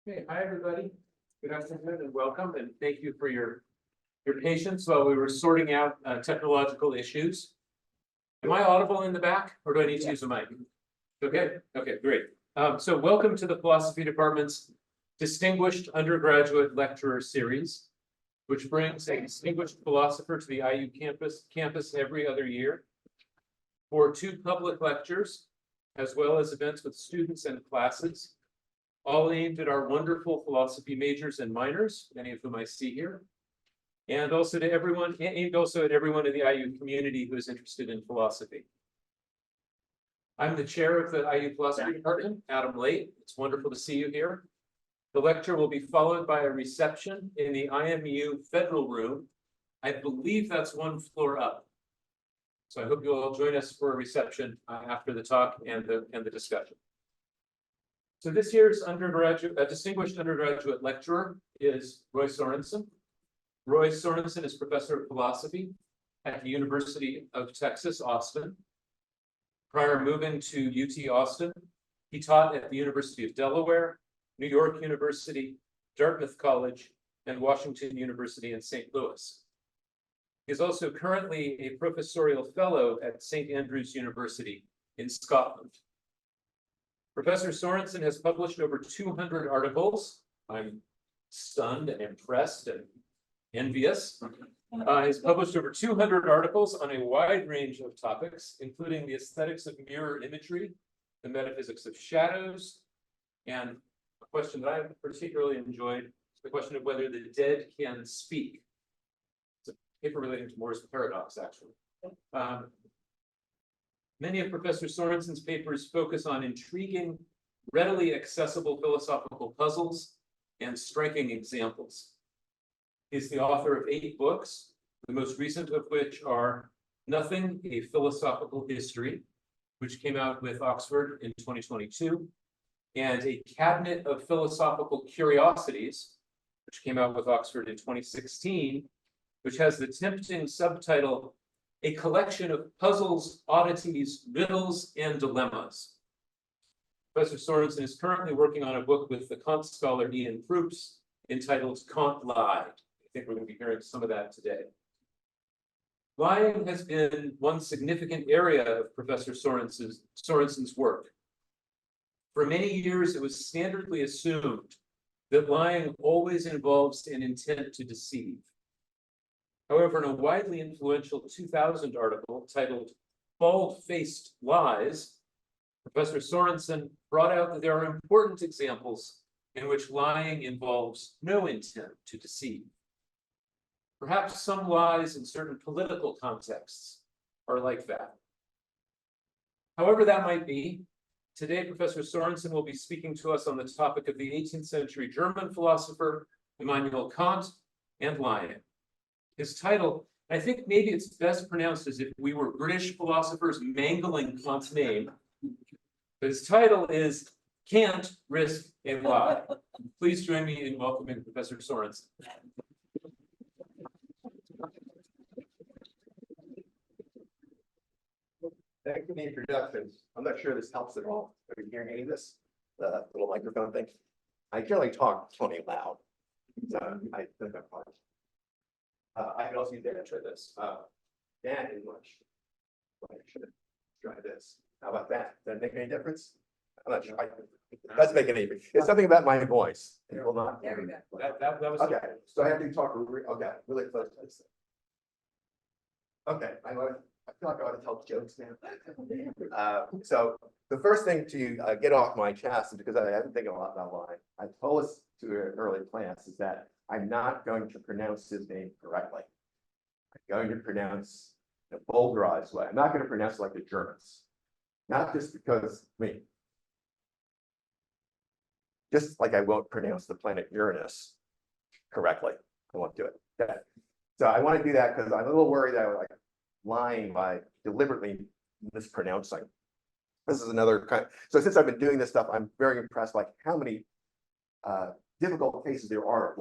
Okay, hi everybody. Good afternoon and welcome, and thank you for your patience while we were sorting out technological issues. Am I audible in the back, or do I need to use a mic? Okay, great. So welcome to the Philosophy Department's Distinguished Undergraduate Lecturer Series, which brings a distinguished philosopher to the IU campus every other year for 2 public lectures, as well as events with students and classes, all aimed at our wonderful philosophy majors and minors, many of whom I see here, and also to everyone, aimed also at everyone in the IU community who is interested in philosophy. I'm the chair of the IU Philosophy Department, Adam Late. It's wonderful to see you here. The lecture will be followed by a reception in the IMU Federal Room. I believe that's 1 floor up. So I hope you'll all join us for a reception after the talk and the discussion. So this year's distinguished undergraduate lecturer is Roy Sorensen. Roy Sorensen is professor of philosophy at the University of Texas, Austin. Prior moving to UT Austin, he taught at the University of Delaware, New York University, Dartmouth College, and Washington University in St. Louis. He is also currently a Professorial Fellow at St. Andrews University in Scotland. Professor Sorensen has published over 200 articles. I'm stunned and impressed and envious. He's published over 200 articles on a wide range of topics, including the aesthetics of mirror imagery, the metaphysics of shadows, and a question that I particularly enjoyed is the question of whether the dead can speak. It's a paper relating to Moore's paradox, actually. Many of Professor Sorensen's papers focus on intriguing, readily accessible philosophical puzzles and striking examples. He's the author of 8 books, the most recent of which are Nothing, A Philosophical History, which came out with Oxford in 2022, and A Cabinet of Philosophical Curiosities, which came out with Oxford in 2016, which has the tempting subtitle, A Collection of Puzzles, Oddities, Riddles, and Dilemmas. Professor Sorensen is currently working on a book with the Kant scholar Ian Proops entitled Kant Lied. I think we're going to be hearing some of that today. Lying has been one significant area of Professor Sorensen's work. For many years, it was standardly assumed that lying always involves an intent to deceive. However, in a widely influential 2000 article titled Bald-Faced Lies, Professor Sorensen brought out that there are important examples in which lying involves no intent to deceive. Perhaps some lies in certain political contexts are like that. However that might be, today Professor Sorensen will be speaking to us on the topic of the 18th century German philosopher Immanuel Kant and lying. His title, I think maybe it's best pronounced as if we were British philosophers mangling Kant's name. But his title is Can't Risk a Lie. Please join me in welcoming Professor Sorensen. Thank you for the introduction. I'm not sure this helps at all. Are you hearing any of this? The little microphone thing. I generally talk plenty loud. So I think I'm fine. I can also use that for this. That is much. I should try this. How about that? Does that make any difference? I'm not sure. It does make any difference. It's something about my voice. It will not. That was Okay. So I have to talk really close to this. Okay. I feel like I ought to tell jokes now. So the first thing to get off my chest, because I haven't thinking a lot about lying, I told us to an early class, is that I'm not going to pronounce his name correctly. I'm going to pronounce in a vulgarized way. I'm not going to pronounce it like the Germans. Not just because, just like I won't pronounce the planet Uranus correctly. I won't do it. Okay. So I want to do that because I'm a little worried that I'm like lying by deliberately mispronouncing. This is another kind. So since I've been doing this stuff, I'm very impressed like how many difficult cases there are.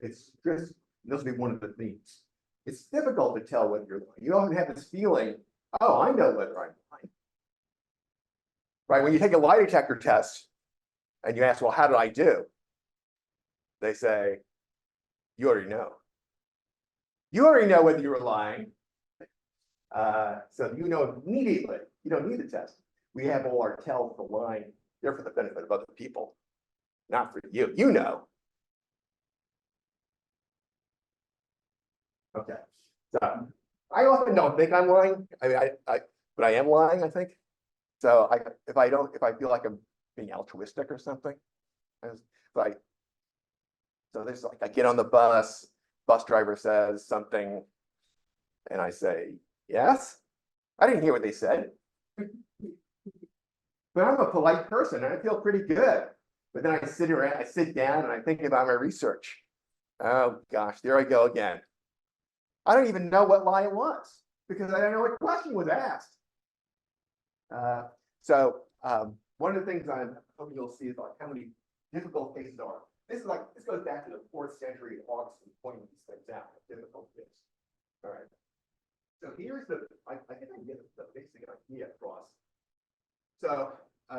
It's just, this will be one of the themes. It's difficult to tell whether you're lying. You often have this feeling, oh, I know whether I'm lying. Right? When you take a lie detector test, and you ask, well, how did I do? They say, you already know. You already know whether you were lying. So you know immediately. You don't need the test. We have all our tells for lying. They're for the benefit of other people, not for you. You know. Okay. So I often don't think I'm lying. I mean, but I am lying, I think. So if I feel like I'm being altruistic or something, so there's like, I get on the bus driver says something, and I say, yes, I didn't hear what they said. But I'm a polite person and I feel pretty good. But then I sit down and I think about my research. Oh gosh, there I go again. I don't even know what lie it was because I don't know what question was asked. So one of the things I'm hoping you'll see is like how many difficult cases are. This goes back to the 4th century. Augustine pointing these things out. Difficult things. All right. So here's I think I can get the basic idea across. So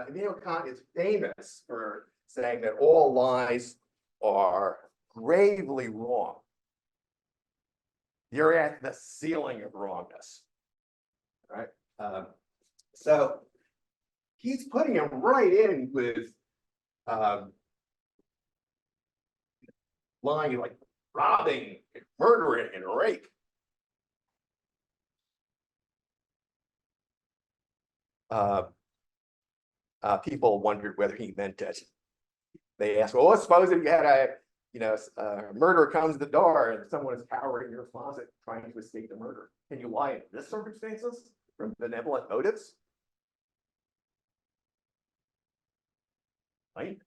Immanuel Kant is famous for saying that all lies are gravely wrong. You're at the ceiling of wrongness. All right. So he's putting him right in with lying, like robbing, murdering, and rape. People wondered whether he meant it. They asked, well, let's suppose if you had a murderer comes to the door and someone is cowering in your closet trying to escape the murder. Can you lie in this circumstances from benevolent motives? Right?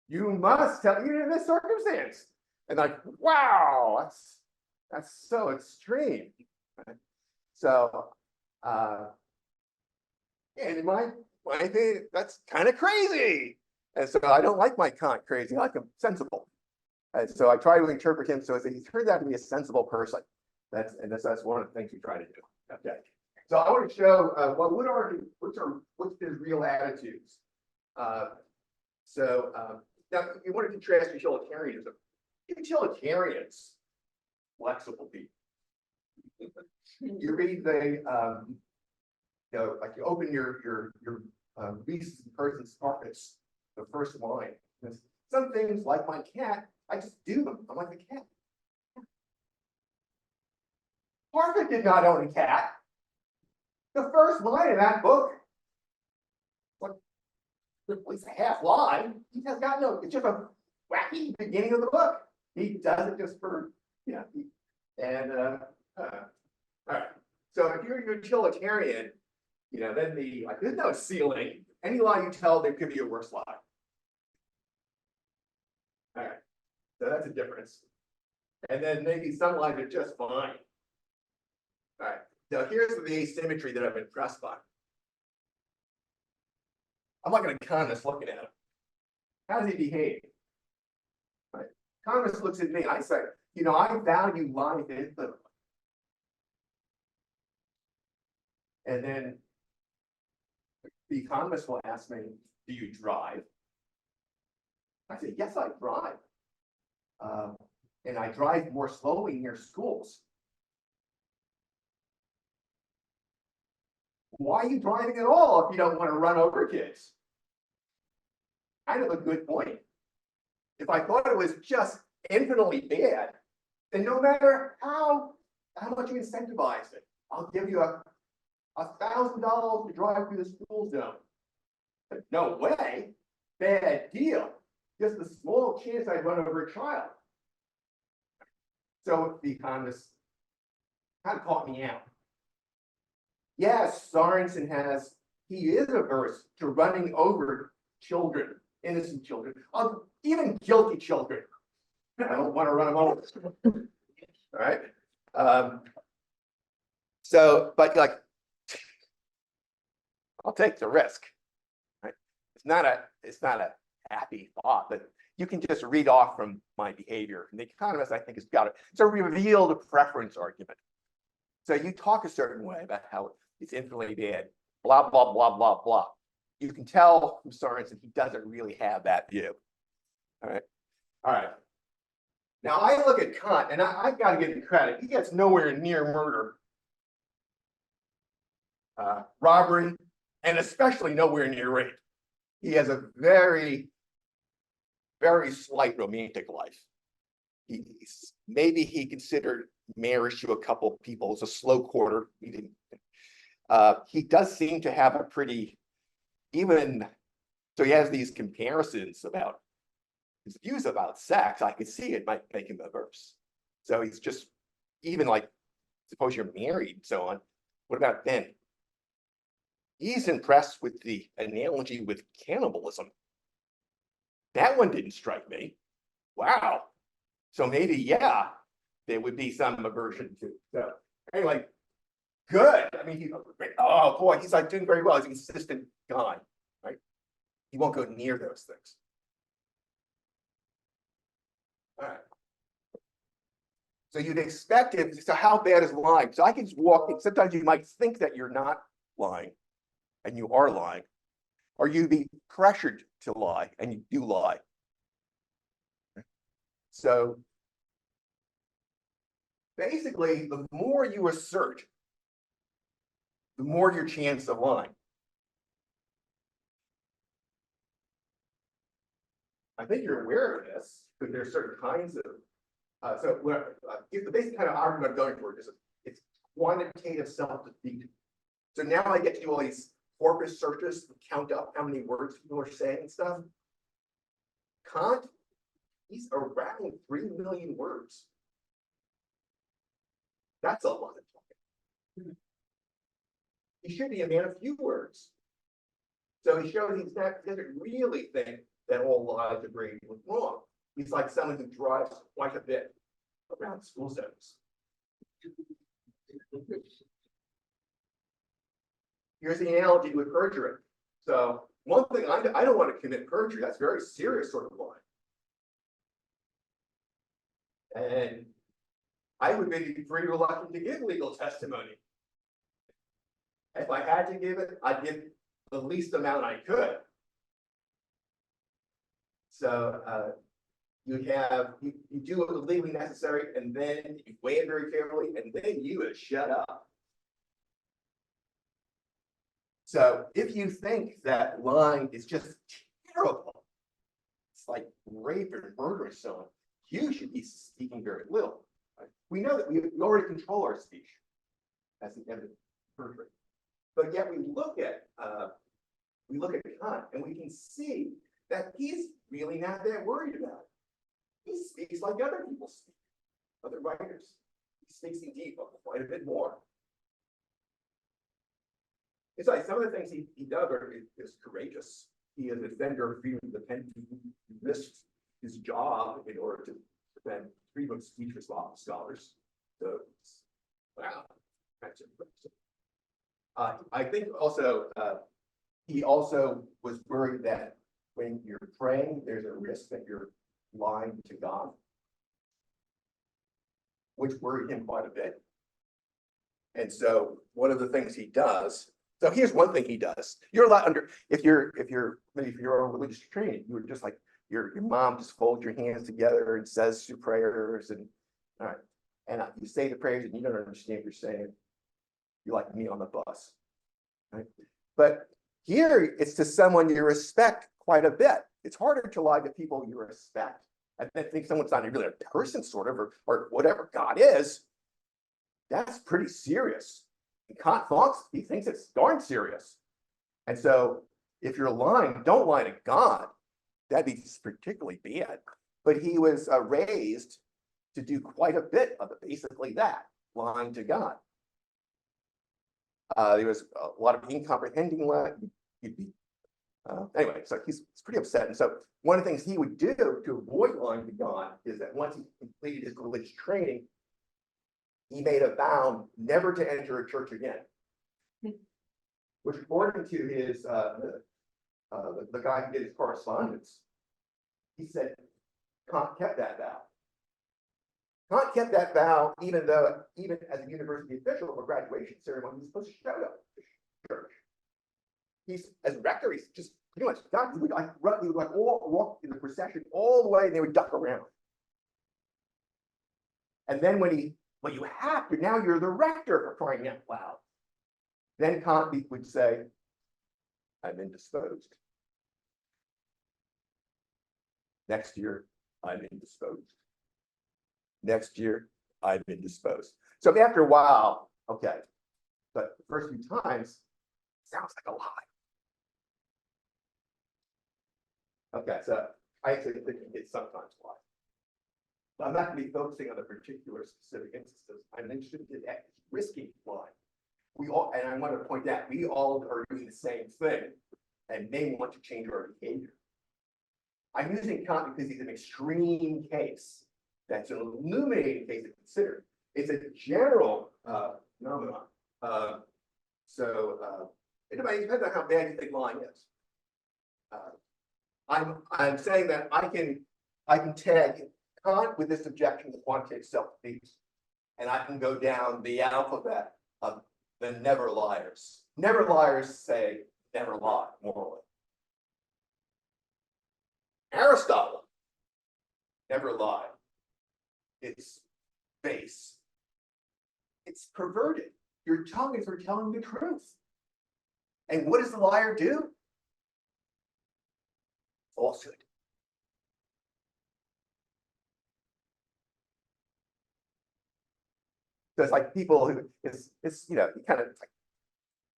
You must tell you in this circumstance. And like, wow, that's so extreme. Right? So and in my opinion, that's kind of crazy. And so I don't like my Kant crazy, I like him sensible. And so I try to interpret him so as he turns out to be a sensible person. That's one of the things we try to do. Okay. So I want to show what's his real attitudes. Now you want to contrast utilitarianism. Utilitarians, flexible people. You read like you open your Reese's Person's Carpets, the first line. Some things, like my cat, I just do them. I'm like a cat. Parker did not own a cat. The first line of that book, at least a half line, he has got no, it's just a wacky beginning of the book. He does it just for, all right. So if you're a utilitarian, then there's no ceiling. Any lie you tell, there could be a worse lie. All right. So that's a difference. And then maybe some lies are just fine. All right. Now here's the asymmetry that I've been impressed by. I'm like an economist looking at him. How does he behave? Right. Economist looks at me. I say, I value life infinitely. And then the economist will ask me, do you drive? I say, yes, I drive. And I drive more slowly near schools. Why are you driving at all if you don't want to run over kids? Kind of a good point. If I thought it was just infinitely bad, then no matter how much you incentivize it, I'll give you $1,000 to drive through the school zone. But no way, bad deal. Just a small chance I'd run over a child. So the economist kind of caught me out. Yes, Sorensen he is averse to running over children, innocent children, even guilty children. I don't want to run them over. All right. But I'll take the risk. Right? It's not a happy thought, but you can just read off from my behavior. And the economist, I think, has got it. It's a revealed preference argument. So you talk a certain way about how it's infinitely bad, blah, blah, blah, blah, blah. you can tell from Sorensen he doesn't really have that view. All right. Now I look at Kant, and I've got to give him credit. He gets nowhere near murder, robbery, and especially nowhere near rape. He has a very, very slight romantic life. Maybe he considered marriage to a couple of people as a slow quarter. He didn't. He does seem to have a pretty even. So he has these comparisons about his views about sex. I could see it might make him averse. So he's just even like, suppose you're married and so on. What about then? He's impressed with the analogy with cannibalism. That one didn't strike me. Wow. So maybe, yeah, there would be some aversion to. So anyway, good. I mean, oh boy, he's like doing very well. He's a consistent guy, right? He won't go near those things. All right. So you'd expect it. So how bad is lying? So I can just walk in. Sometimes you might think that you're not lying, and you are lying, or you'd be pressured to lie, and you do lie. So basically, the more you assert, the more your chance of lying. I think you're aware of this, but there are certain kinds of. The basic kind of argument I'm going for is it's quantitative self-defeat. So now I get to do all these corpus searches to count up how many words people are saying and stuff. Kant, he's around 3 million words. That's a lot of talking. He should be a man of few words. So he shows he doesn't really think that all lies are great and wrong. He's like someone who drives quite a bit around school zones. Here's the analogy with perjury. So one thing, I don't want to commit perjury. That's a very serious sort of lie. And I would be pretty reluctant to give legal testimony. If I had to give it, I'd give the least amount I could. So you do what is legally necessary, and then you weigh it very carefully, and then you shut up. So if you think that lying is just terrible, it's like rape and murder and so on, you should be speaking very little. Right? We know that we already control our speech as an evidence of perjury, but yet we look at Kant, and we can see that he's really not that worried about it. He speaks like other people speak, other writers. He speaks indeed quite a bit more. It's like some of the things he does is courageous. He is a defender of freedom of the pen. He risks his job in order to defend freedom of speech for scholars. So, wow, that's impressive. I think also he also was worried that when you're praying, there's a risk that you're lying to God, which worried him quite a bit. And so one of the things he does. So here's one thing he does. You're allowed if you're on religious training, you were just like your mom just folds your hands together and says your prayers and all right. And you say the prayers and you don't understand what you're saying. You're like me on the bus. Right? But here it's to someone you respect quite a bit. It's harder to lie to people you respect. I think someone's not really a person, sort of, or whatever God is. That's pretty serious. And Kant he thinks it's darn serious. And so if you're lying, don't lie to God. That'd be particularly bad. But he was raised to do quite a bit of basically that, lying to God. There was a lot of incomprehending lying. Anyway, so he's pretty upset. And so one of the things he would do to avoid lying to God is that once he completed his religious training, he made a vow never to enter a church again. Which, according to his the guy who did his correspondence, he said Kant kept that vow. Kant kept that vow even as a university official for graduation ceremony, he was supposed to show up to church. he's as rector, he's just pretty much done. He would like run, he would like walk in the procession all the way, and they would duck around. And then well, you have to, now you're the rector for crying out loud. Then Kant would say, I'm indisposed. Next year, I'm indisposed. Next year, I'm indisposed. So after a while, okay, but the first few times, sounds like a lie. Okay, so I actually think it sometimes lies. I'm not going to be focusing on the particular specific instances. I'm interested in that risky line. We all, and I want to point out, we all are doing the same thing and may want to change our behavior. I'm using Kant because he's an extreme case. That's an illuminating case to consider. It's a general phenomenon. It depends on how bad you think lying is. I'm saying that I can tag Kant with this objection to quantitative self-defeat, and I can go down the alphabet of the never liars. Never liars say never lie morally. Aristotle never lied. It's base. It's perverted. Your tongue is for telling the truth. And what does the liar do? Falsehood. So it's like people who it's you know, you kind of like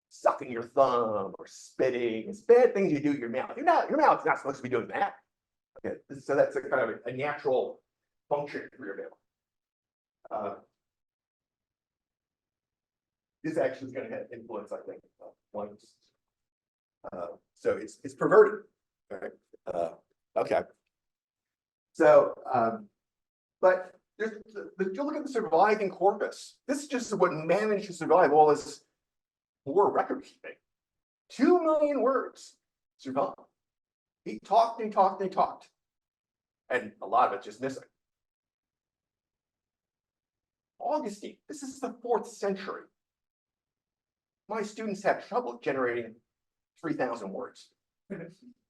sucking your thumb or spitting. It's bad things you do with your mouth. Your mouth's not supposed to be doing that. Okay, so that's a kind of a natural function for your mouth. This actually is going to have influence, I think, once. So it's perverted. Right? Okay. So, but you look at the surviving corpus. This is just what managed to survive all this poor record keeping. 2 million words survived. He talked and talked and talked, and a lot of it just missing. Augustine, this is the 4th century. My students have trouble generating 3,000 words.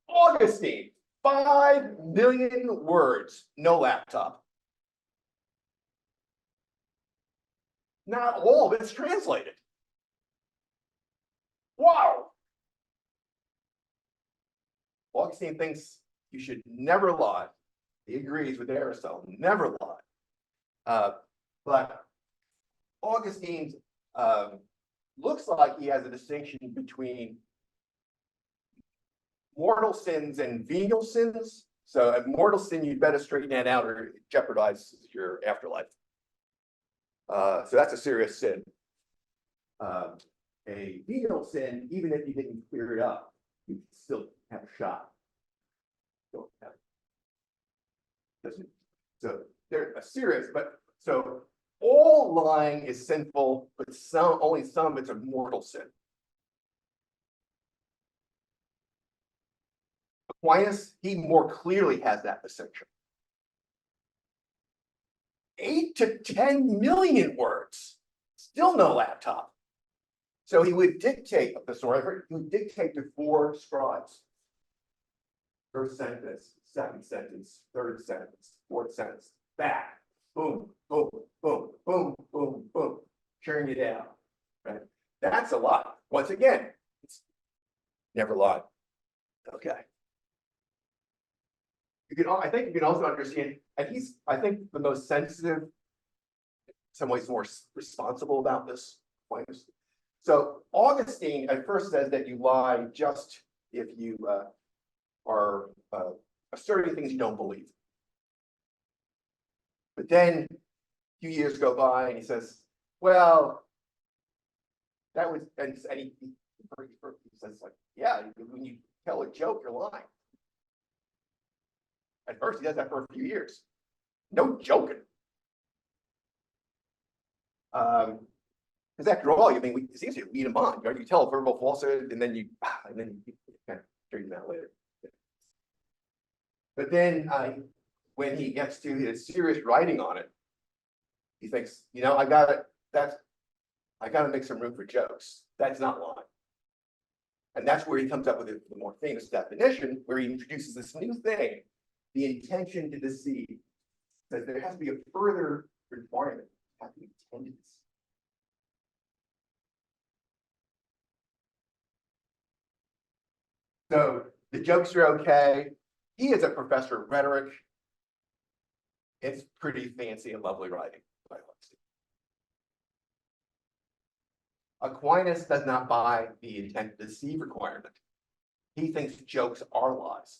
Augustine, 5 million words, no laptop. Not all of it's translated. Wow. Augustine thinks you should never lie. He agrees with Aristotle, never lie. But Augustine looks like he has a distinction between mortal sins and venial sins. So a mortal sin, you'd better straighten that out or it jeopardizes your afterlife. So that's a serious sin. A venial sin, even if you didn't clear it up, you can still have a shot. Don't have it. So they're a serious, but so all lying is sinful, but only some of it's a mortal sin. Aquinas, he more clearly has that distinction. 8 to 10 million words, still no laptop. So he would dictate a thesaurus, he would dictate to 4 scribes. First sentence, second sentence, third sentence, fourth sentence, back, boom, boom, boom, boom, boom, boom, churn it out. Right? That's a lot. Once again, it's never lied. Okay. I think you can also understand, and he's, I think, the most sensitive, in some ways more responsible about this. So Augustine at first says that you lie just if you are asserting things you don't believe. But then a few years go by and he says, well, that was, and he says, like, yeah, when you tell a joke, you're lying. At first, he does that for a few years. No joking. Because after all, I mean, it's easy to lead them on. You tell a verbal falsehood, and then you kind of straighten that later. But then, when he gets to his serious writing on it, he thinks, you know, I got to make some room for jokes. That's not lying. And that's where he comes up with the more famous definition, where he introduces this new thing, the intention to deceive. That there has to be a further requirement, it has to be intended to deceive. So the jokes are okay. He is a professor of rhetoric. It's pretty fancy and lovely writing. Aquinas does not buy the intent to deceive requirement. He thinks jokes are lies.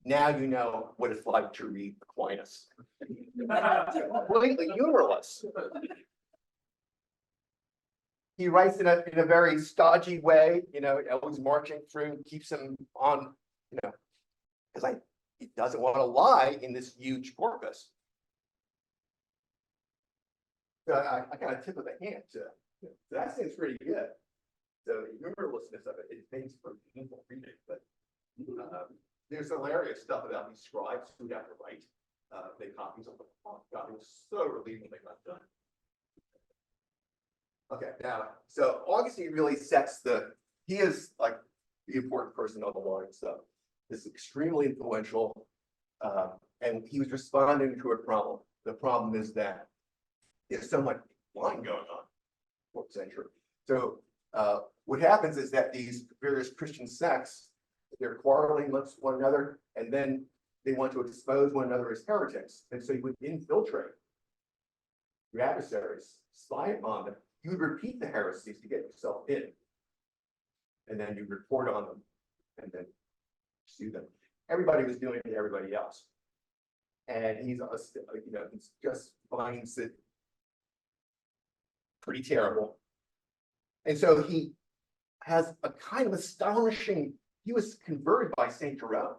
Now you know what it's like to read Aquinas. Completely humorless. He writes in a very stodgy way, always marching through, keeps him on, because he doesn't want to lie in this huge corpus. So I kind of tip of the hand to that seems pretty good. So the humorlessness of it makes for painful reading, but there's hilarious stuff about these scribes who have to write make copies of the book. God, it was so relieving when they got done. Okay, now, so Augustine really sets he is like the important person on the line. So this is extremely influential, and he was responding to a problem. The problem is that there's so much lying going on in the 4th century. So what happens is that these various Christian sects, they're quarreling with one another, and then they want to expose one another as heretics. And so you would infiltrate your adversaries, spy upon them. You would repeat the heresies to get yourself in. And then you report on them and then sue them. Everybody was doing it to everybody else. And he just finds it pretty terrible. And so he has a kind of astonishing, he was converted by St. Jerome.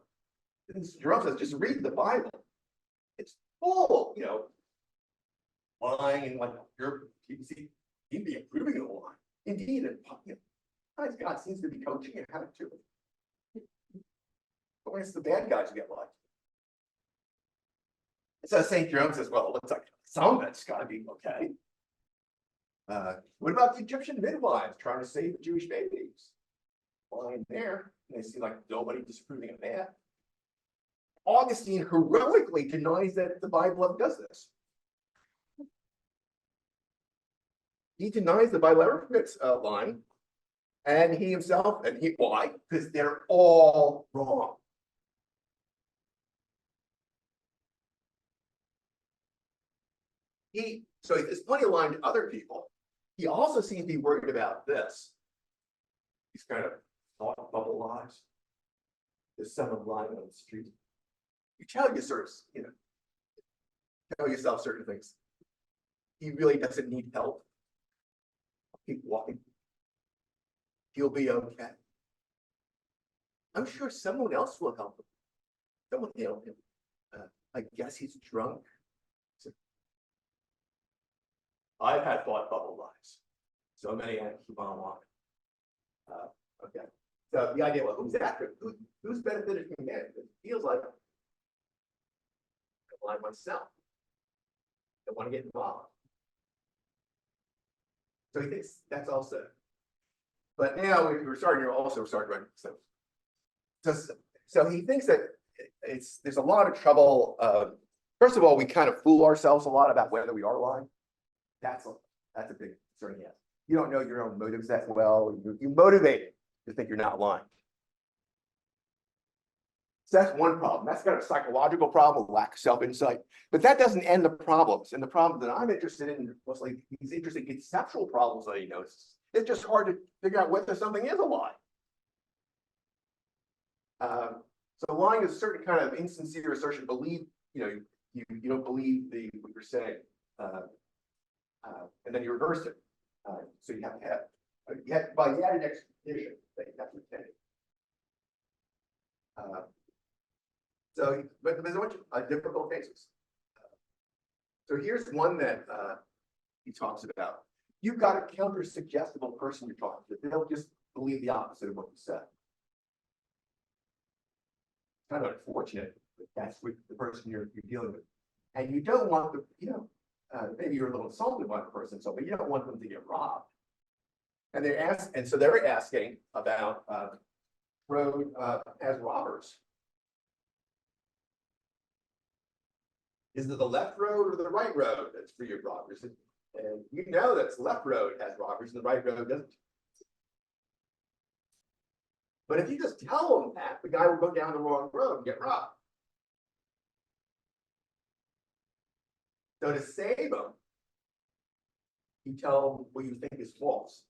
And Jerome says, just read the Bible. It's full, lying and he'd be improving the line. Indeed, God seems to be coaching him how to do it. But when it's the bad guys who get lied. So St. Jerome says, well, it looks like some of it's got to be okay. What about the Egyptian midwives trying to save the Jewish babies? Lying there, and they see like nobody disapproving of that. Augustine heroically denies that the Bible ever does this. He denies the Bible ever permits lying, and he himself, why? Because they're all wrong. So there's plenty of lying to other people. He also seems to be worried about this. These kind of thought bubble lies. There's someone lying on the street. You tell yourself certain things. He really doesn't need help. Keep walking. He'll be okay. I'm sure someone else will help him. Someone will help him. I guess he's drunk. I've had thought bubble lies. So many I keep on walking. Okay. So the idea, well, who's benefited from that? It feels like I lie myself. I want to get involved. So he thinks that's also. But now we're starting writing. So he thinks that there's a lot of trouble. First of all, we kind of fool ourselves a lot about whether we are lying. That's a big concern he has. You don't know your own motives that well. You're motivated to think you're not lying. So that's one problem. That's kind of a psychological problem, lack of self-insight. But that doesn't end the problems. And the problem that I'm interested in was like these interesting conceptual problems that he notices. It's just hard to figure out whether something is a lie. So lying is a certain kind of insincere assertion. You don't believe what you're saying. And then you reverse it. So you have to have, by the added expectation that you have to attend it. But there's a bunch of difficult cases. So here's one that he talks about. You've got a counter-suggestible person you're talking to. They'll just believe the opposite of what you said. Kind of unfortunate, but that's with the person you're dealing with. And you don't want maybe you're a little insulted by the person, but you don't want them to get robbed. And so they're asking about road as robbers. Is it the left road or the right road that's free of robbers? And you know that's the left road has robbers and the right road doesn't. But if you just tell them that, the guy will go down the wrong road and get robbed. So to save them, you tell them what you think is false.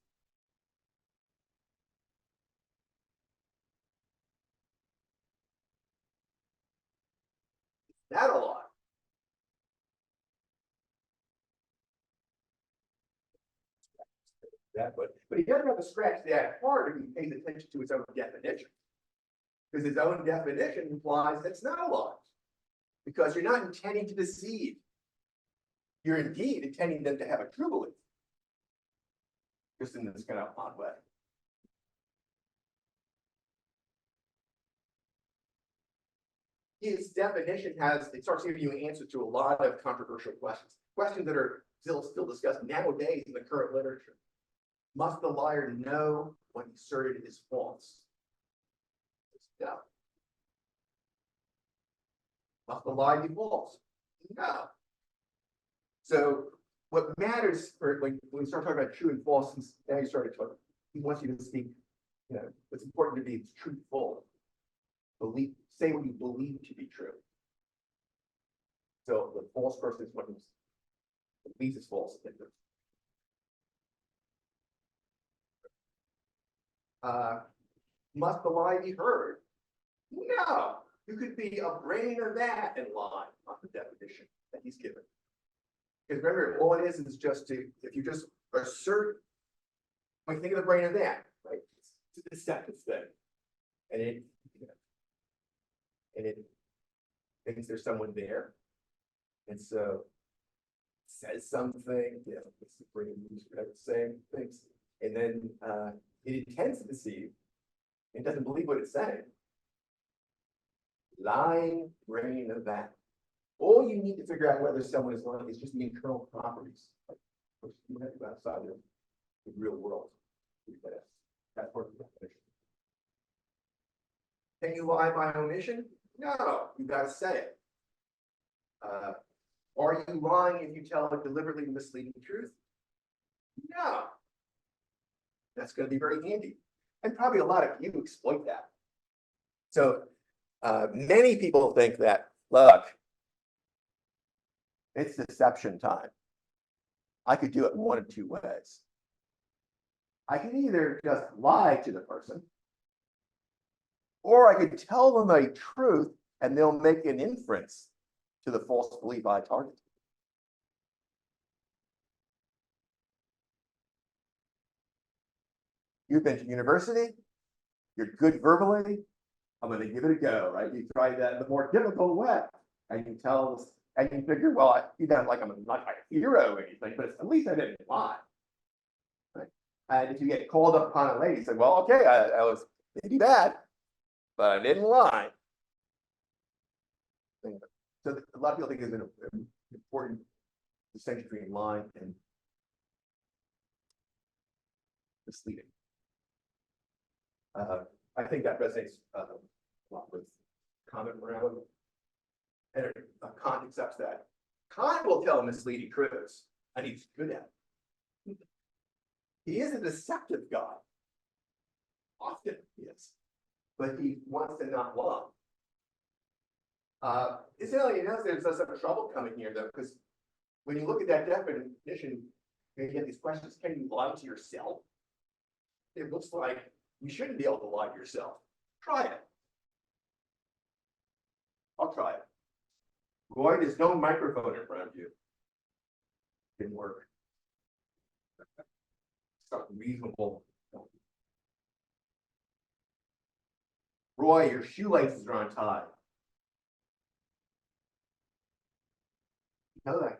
That a lot. That would, but he doesn't have to scratch that hard if he pays attention to his own definition. Because his own definition implies it's not a lie. Because you're not intending to deceive. You're indeed intending them to have a true belief. Just in this kind of odd way. His definition it starts giving you an answer to a lot of controversial questions. Questions that are still discussed nowadays in the current literature. Must the liar know what he asserted is false? No. Must the lie be false? No. So what matters for when we start talking about true and false, now you started talking, he wants you to speak, what's important to be truthful. Say what you believe to be true. So the false person is one who believes is false. Must the lie be heard? No. You could be a brain of that and lie on the definition that he's given. Because remember, all it is just if you just assert, when you think of the brain of that, right? It's a deceptive thing. And it thinks there's someone there. And so it says something, it's the brain saying things. And then it intends to deceive. It doesn't believe what it's saying. Lying brain of that. All you need to figure out whether someone is lying is just the internal properties. Which you have to go outside of the real world. That's part of the definition. Can you lie by omission? No, you got to say it. Are you lying if you tell a deliberately misleading truth? No. That's going to be very handy. And probably a lot of you exploit that. So many people think that, look, it's deception time. I could do it one of two ways. I can either just lie to the person, or I could tell them a truth and they'll make an inference to the false belief I target. You've been to university, you're good verbally, I'm going to give it a go, right? You try that in the more difficult way, and you tell us, and you figure, well, you don't like I'm not a hero or anything, but at least I didn't lie. Right? And if you get called up upon a lady, you say, well, okay, I was maybe bad, but I didn't lie. So a lot of people think there's an important distinction between lying and misleading. I think that resonates a lot with comment around, and Kant accepts that. Kant will tell misleading truths, and he's good at it. He is a deceptive guy. Often he is, but he wants to not lie. Incidentally, there's some trouble coming here though, because when you look at that definition, you get these questions: can you lie to yourself? It looks like you shouldn't be able to lie to yourself. Try it. I'll try it. Roy, there's no microphone in front of you. Didn't work. It's not reasonable. Roy, your shoelaces are untied. You know that?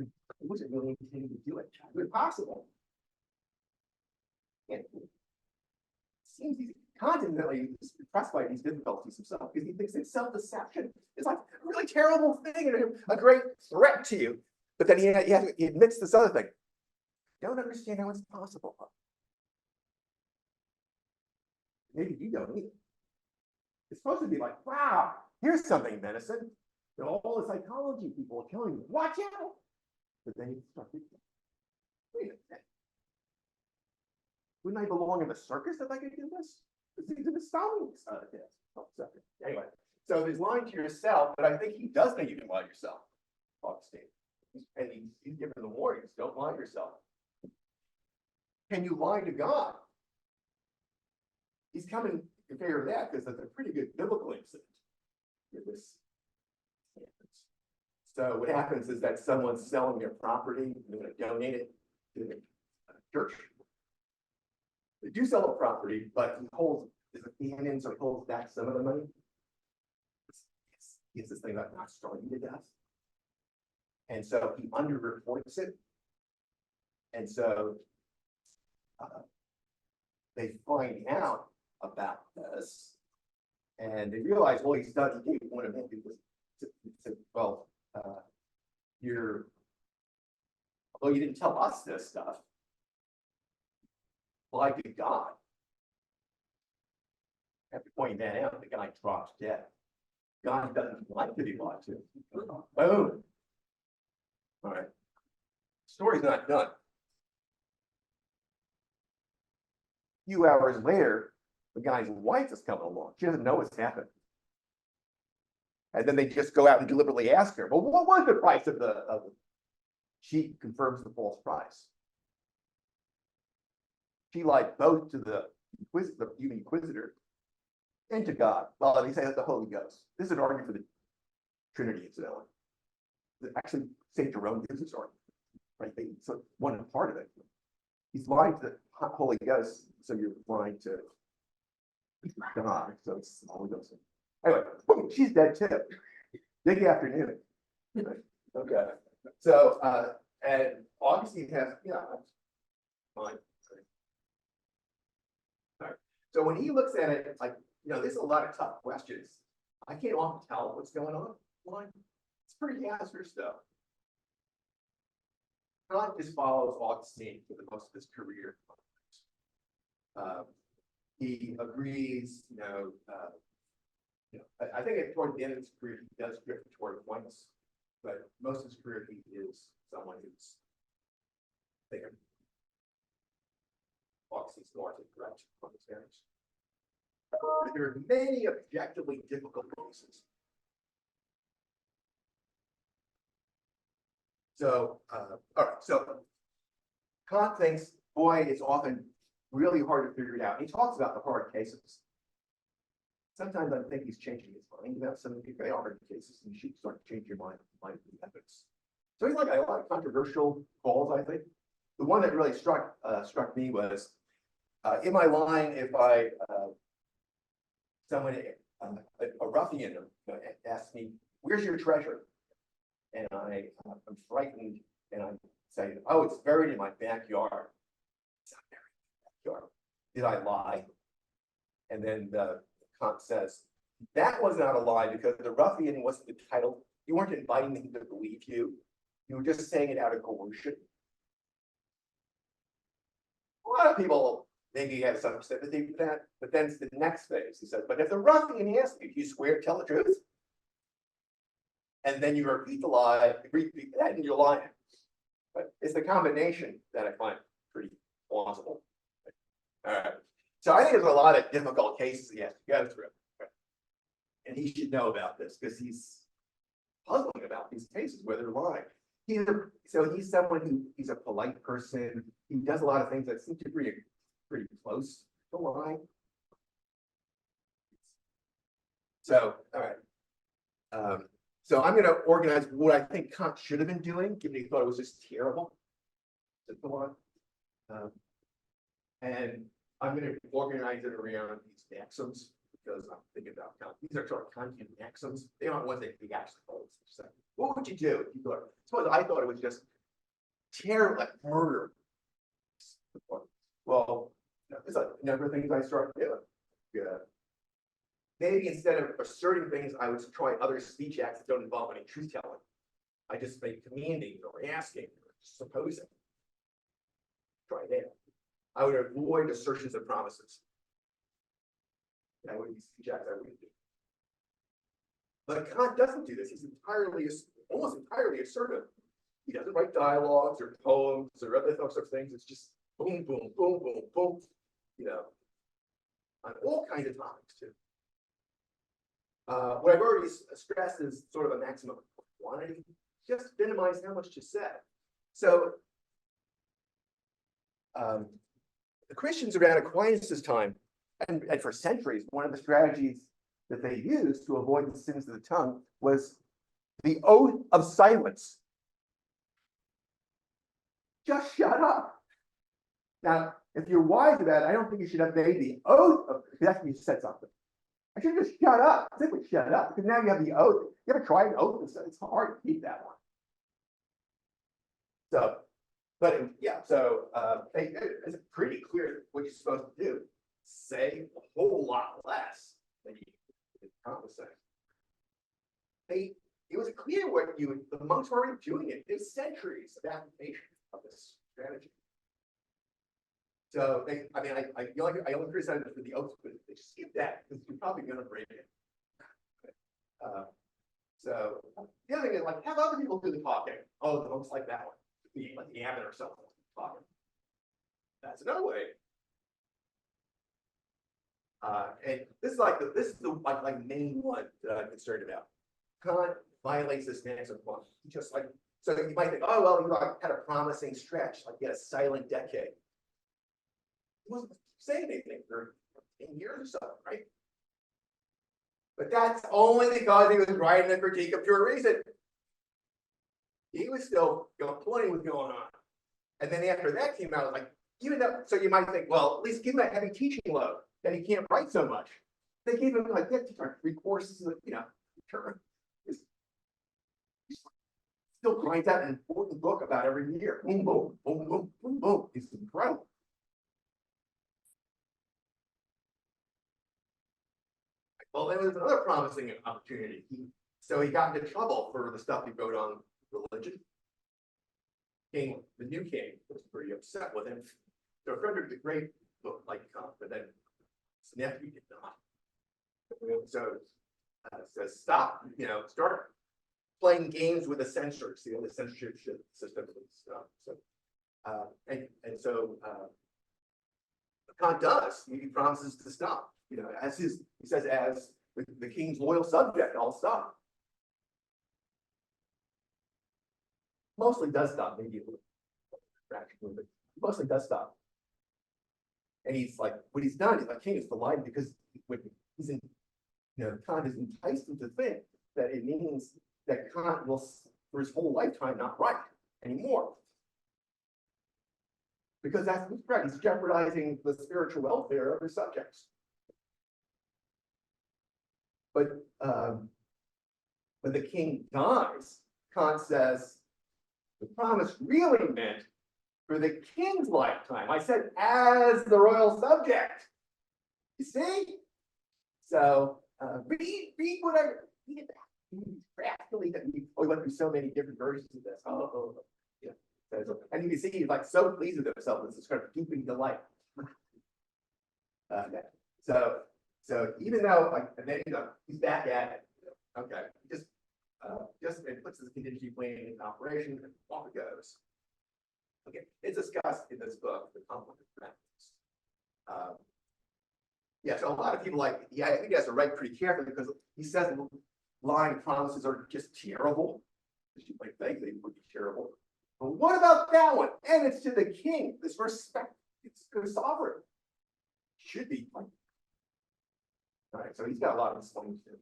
I wasn't really intending to do it. It was possible. It seems he's constantly impressed by these difficulties himself because he thinks that self-deception is like a really terrible thing and a great threat to you. But then he admits this other thing. don't understand how it's possible. Maybe you don't either. It's supposed to be like, wow, here's something, medicine. All the psychology people are telling you, watch out. But then you start thinking, wait a minute. Wouldn't I belong in the circus if I could do this? These are the Stalins. Anyway, so there's lying to yourself, but I think he does think you can lie to yourself. Augustine. And he's giving the warnings, don't lie to yourself. Can you lie to God? He's coming in favor of that because that's a pretty good biblical incident. This. So what happens is that someone's selling their property, they're going to donate it to the church. They do sell a property, but he holds, there's a canon, so he holds back some of the money. He has this thing about not starving to death. And so he underreports it. And so they find out about this. And they realize, well, he's done, he gave one of them because, well, although you didn't tell us this stuff, lie to God. After pointing that out, the guy drops dead. God doesn't like to be lied to. Boom. All right. Story's not done. A few hours later, the guy's wife is coming along. She doesn't know what's happened. And then they just go out and deliberately ask her, well, what was the price of the she confirms the false price. She lied both to the inquisitor and to God. Well, they say that the Holy Ghost. This is an argument for the Trinity, incidentally. Actually, St. Jerome gives this argument, right? So one part of it. He's lying to the Holy Ghost, so you're lying to God. So it's the Holy Ghost. Anyway, boom, she's dead too. Big afternoon. Okay. So and Augustine has, yeah, fine. All right. So when he looks at it, like, there's a lot of tough questions. I can't often tell what's going on. It's pretty hazardous stuff. Kant just follows Augustine for the most of his career. He agrees, I think toward the end of his career, he does drift toward Aquinas, but most of his career, he is someone who's thinking Augustine's largely correct on his marriage. There are many objectively difficult cases. So, all right, so Kant thinks, boy, it's often really hard to figure it out. He talks about the hard cases. Sometimes I think he's changing his mind about some of the very hard cases, and you should start to change your mind with the evidence. So he's like a lot of controversial calls, I think. The one that really struck me was, am I lying if I someone a ruffian asks me, "Where's your treasure?" And I'm frightened, and I say, "Oh, it's buried in my backyard." It's not buried in my backyard. Did I lie? And then Kant says, that was not a lie because the ruffian wasn't entitled. You weren't inviting him to believe you. You were just saying it out of coercion. A lot of people maybe have some sympathy for that, but then it's the next phase. He says, but if the ruffian asks you, do you swear to tell the truth? And then you repeat the lie, repeat that, and you're lying. But it's the combination that I find pretty plausible. All right. So I think there's a lot of difficult cases he has to go through. And he should know about this because he's puzzling about these cases where they're lying. So he's someone he's a polite person. He does a lot of things that seem to be pretty close to lying. So, all right. So I'm going to organize what I think Kant should have been doing, given he thought it was just terrible to go on. And I'm going to organize it around these maxims because I'm thinking about Kant. These are sort of Kantian maxims. They aren't ones that he actually holds. So what would you do if you thought? Suppose I thought it was just terror, like murder. Well, there's a number of things I started doing. Yeah. Maybe instead of asserting things, I would try other speech acts that don't involve any truth telling. I just make commanding or asking or supposing. try that. I would avoid assertions of promises. That would be suggested I wouldn't do. But Kant doesn't do this. He's almost entirely assertive. He doesn't write dialogues or poems or other sorts of things. It's just boom, boom, boom, boom, boom, you know, on all kinds of topics too. What I've already stressed is sort of a maximum quantity, just minimize how much to say. So the Christians around Aquinas' time, and for centuries, one of the strategies that they used to avoid the sins of the tongue was the oath of silence. Just shut up. Now, if you're wise about it, I don't think you should have made the oath of, because that's when you said something. I should just shut up. Simply shut up, because now you have the oath. You ever tried an oath? It's hard to keep that one. So, but yeah, so it's pretty clear what you're supposed to do. Say a whole lot less than you promised. It was clear what the monks were already doing it. There's centuries of application of this strategy. So I only criticize it for the oath, but they just skip that because you're probably going to break it. So the other thing is like have other people do the talking. Oh, the monks like that one, like the abbot or something talking. That's another way. And this is the main one that I'm concerned about. Kant violates this maximum quantity. Just like so, you might think, oh well, he had a promising stretch, like he had a silent decade. He wasn't saying anything for 10 years or so, right? But that's only because he was writing the Critique of Pure Reason. He was still plenty was going on, and then after that came out, like even though, so you might think, well, at least give him a heavy teaching load that he can't write so much. They gave him like 3 courses, term. Still grinds out an important book about every year. Boom, boom, boom, boom, boom, boom. It's incredible. Well, there was another promising opportunity. So he got into trouble for the stuff he wrote on religion. The new king was pretty upset with him. So Frederick the Great looked like Kant, but then his nephew did not. So says stop, start playing games with the censors, the censorship system and stuff. So so Kant does. He promises to stop. He says, as the king's loyal subject, I'll stop. Mostly does stop, maybe a little fraction, but mostly does stop. And he's like, what he's done is like king is delighted because when he's in, Kant has enticed him to think that it means that Kant will, for his whole lifetime, not write anymore. Because that's correct. He's jeopardizing the spiritual welfare of his subjects. But when the king dies, Kant says the promise really meant for the king's lifetime. I said as the royal subject. You see? So read whatever. Read it back. Practically, we went through so many different versions of this. Yeah. And you can see he's like so pleased with himself. This is kind of duping delight. Okay. So even though and then he's back at it. Okay. Just it puts his contingency plan in operation and off it goes. Okay. It's discussed in this book, the conflict of practice. Yeah, so a lot of people I think he has to write pretty carefully because he says lying promises are just terrible. You might think they would be terrible. But what about that one? And it's to the king, this respect, it's to the sovereign. Should be like. All right, so he's got a lot of explaining to do.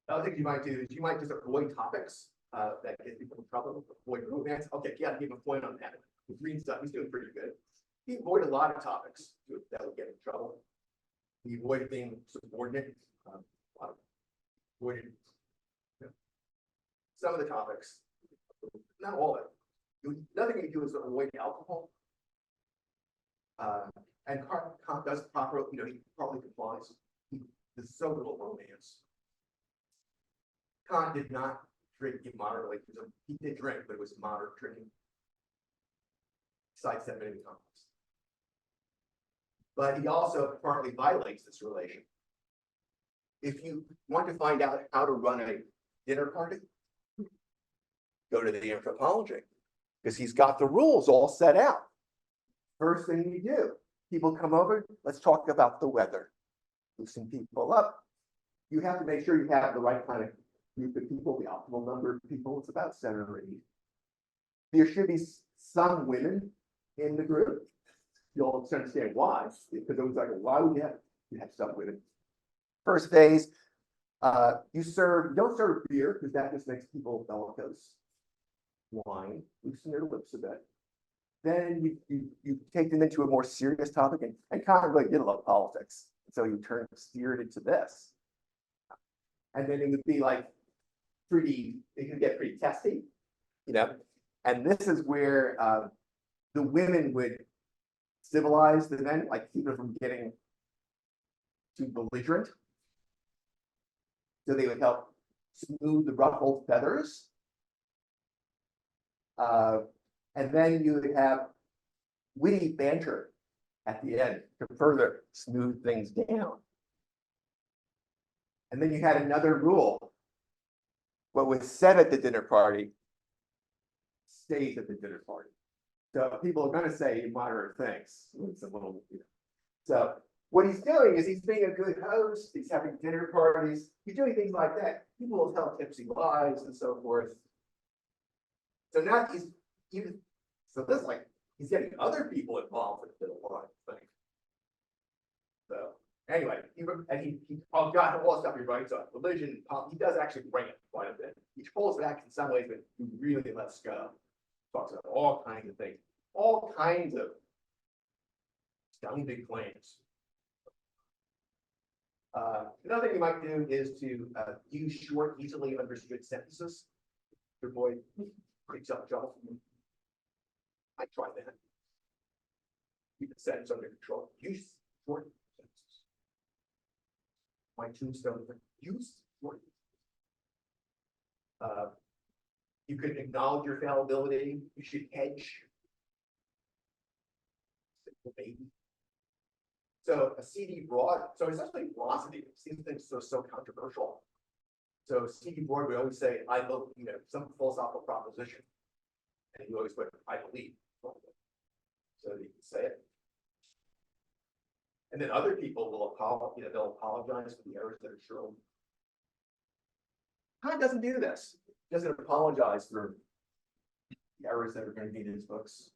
Other thing you might do is you might just avoid topics that get people in trouble. Avoid romance. Okay, you got to give him a point on that. With green stuff, he's doing pretty good. He avoided a lot of topics that would get in trouble. He avoided being subordinate. Avoided some of the topics, not all of it. Another thing you do is avoid alcohol. And Kant does proper, he probably complies. There's so little romance. Kant did not drinking moderately. He did drink, but it was moderate drinking. Sidestep many times. But he also partly violates this relation. If you want to find out how to run a dinner party, go to the anthropology, because he's got the rules all set out. First thing you do, people come over, let's talk about the weather. Loosen people up. You have to make sure you have the right kind of group of people, the optimal number of people. It's about 7 or 8. There should be some women in the group. You'll understand why, because it was like, why would you have some women? First phase, you don't serve beer, because that just makes people bellicose. Wine, loosen their lips a bit. Then you take them into a more serious topic and kind of like, love politics. So you steer it into this. And then it would be like it can get pretty testy, and this is where the women would civilize the men, like keep them from getting too belligerent. So they would help smooth the ruffled feathers. And then you would have witty banter at the end to further smooth things down. And then you had another rule. What was said at the dinner party stays at the dinner party. So people are going to say moderate things. It's a little, So what he's doing is he's being a good host. He's having dinner parties. He's doing things like that. People will tell tipsy lies and so forth. So now this like he's getting other people involved with the line thing. So anyway, he got all the stuff he writes on religion. He does actually bring it quite a bit. He pulls back in some ways, but he really lets go. Talks about all kinds of things, all kinds of astounding claims. Another thing you might do is to use short, easily understood sentences to avoid trouble. I tried that. Keep the sentence under control. Use short sentences. My tombstone, use short. You could acknowledge your fallibility. You should hedge. So a CD broad, so essentially velocity seems so controversial. So CD broad would always say, I believe, some philosophical proposition. And you always put, I believe. So you can say it. And then other people will they'll apologize for the errors that are shown. Kant doesn't do this. He doesn't apologize for the errors that are going to be in his books.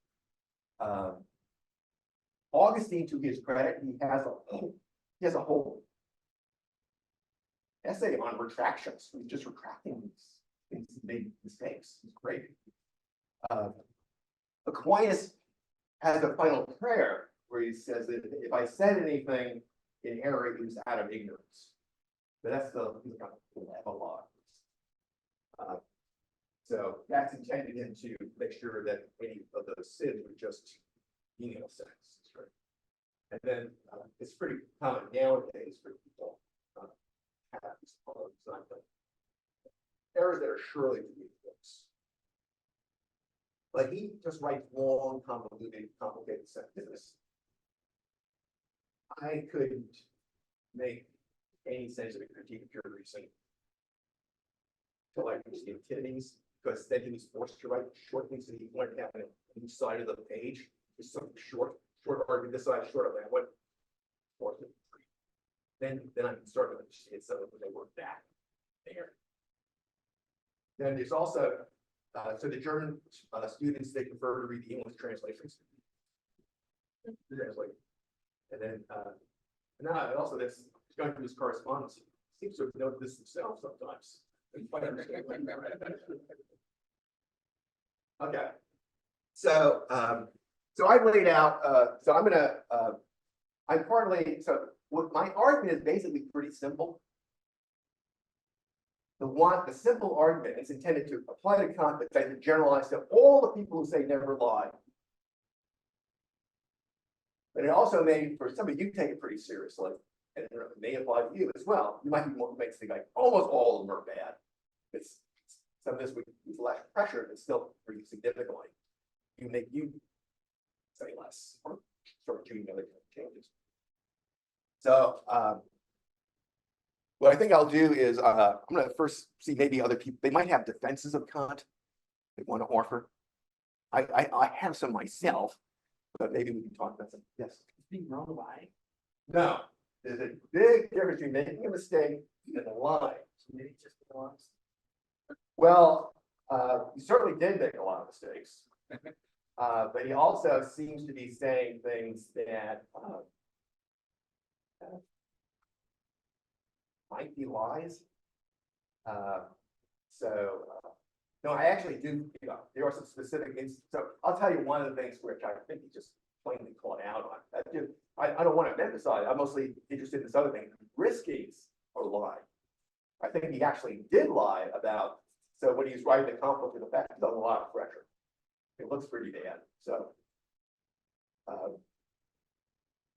Augustine, to his credit, he has a whole essay on retractions. He's just retracting these things, made mistakes. It's great. Aquinas has a final prayer where he says that if I said anything in error, it was out of ignorance. But that's the epilogue. So that's intended him to make sure that any of those sins were just venial sins. Right? And then it's pretty common nowadays for people have these problems, errors that are surely to be fixed. But he just writes long, complicated sentences. I couldn't make any sense of a critique of pure reason until I reached the Antinomies, because then he was forced to write short things that he wanted to have on each side of the page. Just some short argument this side, short of that one. Then I can start to understand some of them. They were back there. Then there's also so the German students, they prefer to read the English translations. And then also this going through this correspondence seems to have noted this themselves sometimes. Okay. So I've laid out, so I'm gonna my argument is basically pretty simple. The simple argument is intended to apply to Kant, but to generalize to all the people who say never lie. But it also may, for some of you, take it pretty seriously, and it may apply to you as well. You might be more makes think like almost all of them are bad. It's some of this would use less pressure, but still pretty significantly. You say less, or sort of doing other changes. So what I think I'll do is I'm going to first see maybe other people. They might have defenses of Kant they want to offer. I have some myself, but maybe we can talk about some. Yes. Being wrong by. No, there's a big difference between making a mistake and a lie. Maybe just belongs. Well, he certainly did make a lot of mistakes. But he also seems to be saying things that might be lies. No, I actually do, there are some specific instances. So I'll tell you one of the things which I think he just plainly called out on. I don't want to emphasize, I'm mostly interested in this other thing, riskings or lie. I think he actually did lie about, so when he's writing the conflict of effect, he's on a lot of pressure. It looks pretty bad, so.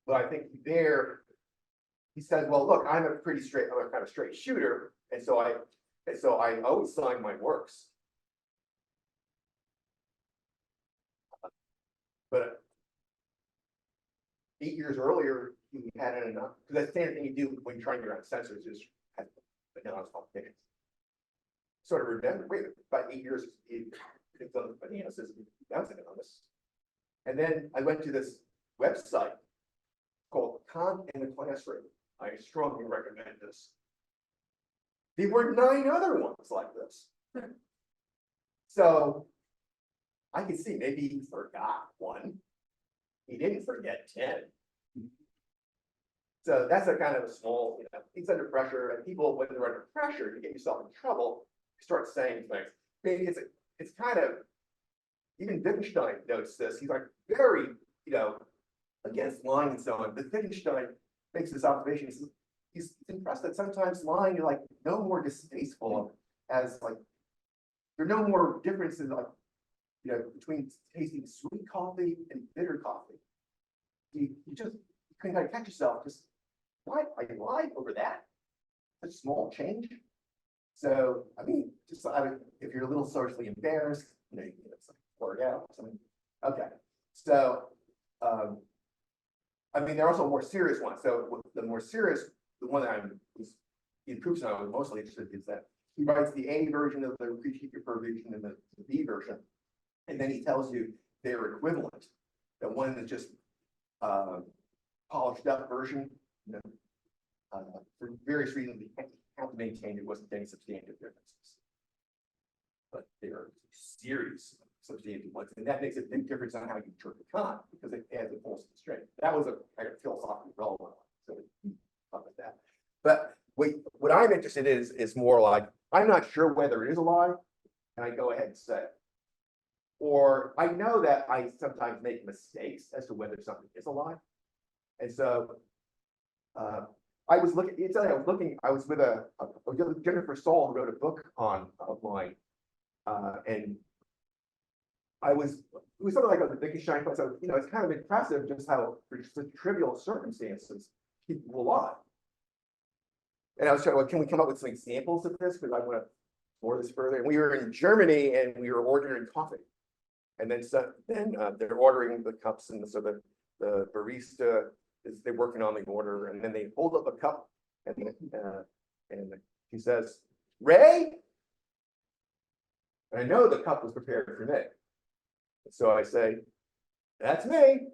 But I think there, he says, well, look, I'm a kind of straight shooter, and so I always sign my works. But 8 years earlier, he had it enough, because that's the same thing you do when you're trying to run sensors is have bananas qualifications. Sort of remember, wait, about 8 years, he did the bananas is bouncing on this. And then I went to this website called Kant in the Classroom. I strongly recommend this. There were 9 other ones like this. So I can see maybe he forgot one. He didn't forget 10. So that's a kind of a small, he's under pressure, and people, when they're under pressure to get yourself in trouble, start saying things. Maybe it's kind of, even Wittgenstein notes this. He's like very, against lying and so on. But Wittgenstein makes this observation. He's impressed that sometimes lying is like no more distasteful as like, there are no more differences like, between tasting sweet coffee and bitter coffee. You can kind of catch yourself, just, what? I lied over that? Such a small change? So, I mean, just if you're a little socially embarrassed, it's like, work out or something. Okay. So, I mean, there are also more serious ones. So, the more serious, the one that Ian Proops and I was mostly interested in is that he writes the A version of the critique of version and the B version. And then he tells you they're equivalent. The one is just polished up version, for various reasons, we have to maintain there wasn't any substantive differences. But there are serious substantive ones, and that makes a big difference on how you interpret Kant, because it adds a false constraint. That was a kind of philosophically relevant one, so we talk about that. But what I'm interested in is more like, I'm not sure whether it is a lie, and I go ahead and say it. Or I know that I sometimes make mistakes as to whether something is a lie. And so I was looking, I was with Jennifer Saul, who wrote a book on lying. And it was something like a Wittgenstein class. So, it's kind of impressive just how, for just trivial circumstances, people will lie. And I was trying, well, can we come up with some examples of this? Because I want to explore this further. And we were in Germany and we were ordering coffee. And then they're ordering the cups, and so the barista they're working on the order, and then they hold up a cup, and he says, "Ray," and I know the cup was prepared for me, so I say, "That's me,"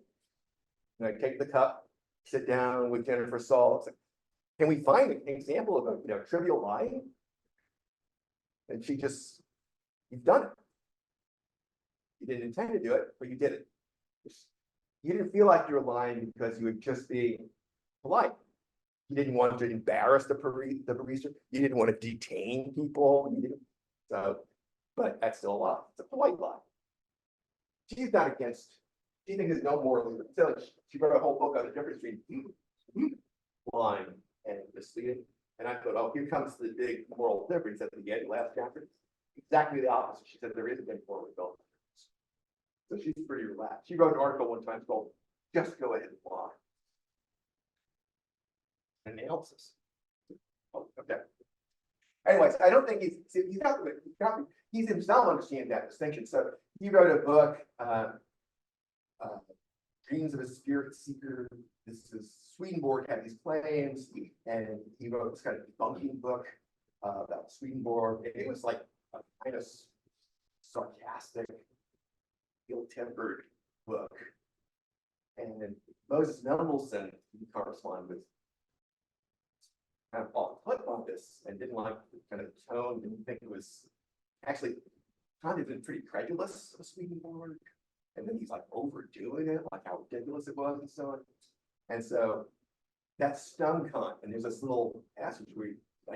and I take the cup, sit down with Jennifer Saul. Like, can we find an example of a trivial lying? And she just, "You've done it. You didn't intend to do it, but you did it. You didn't feel like you were lying because you were just being polite. You didn't want to embarrass the barista. You didn't want to detain people. But that's still a lie. It's a polite lie. She's not against. She thinks there's no moral. So she wrote a whole book on the difference between lying and misleading. And I thought, oh, here comes the big moral difference at the end, last chapter. Exactly the opposite. She said there isn't any moral development. So she's pretty relaxed. She wrote an article one time called "Just Go Ahead and Lie." Analysis. Oh, okay. Anyways, I don't think he's himself understanding that distinction. So he wrote a book, Dreams of a Spirit Seeker. This is Swedenborg had these claims, and he wrote this kind of debunking book about Swedenborg. It was like a kind of sarcastic, ill-tempered book. And Moses Mendelssohn, he corresponded with, kind of off put on this and didn't like the kind of tone, didn't think it was actually kind of been pretty credulous of Swedenborg. And then he's like overdoing it, like how ridiculous it was and so on. And so that stung Kant. And there's this little passage where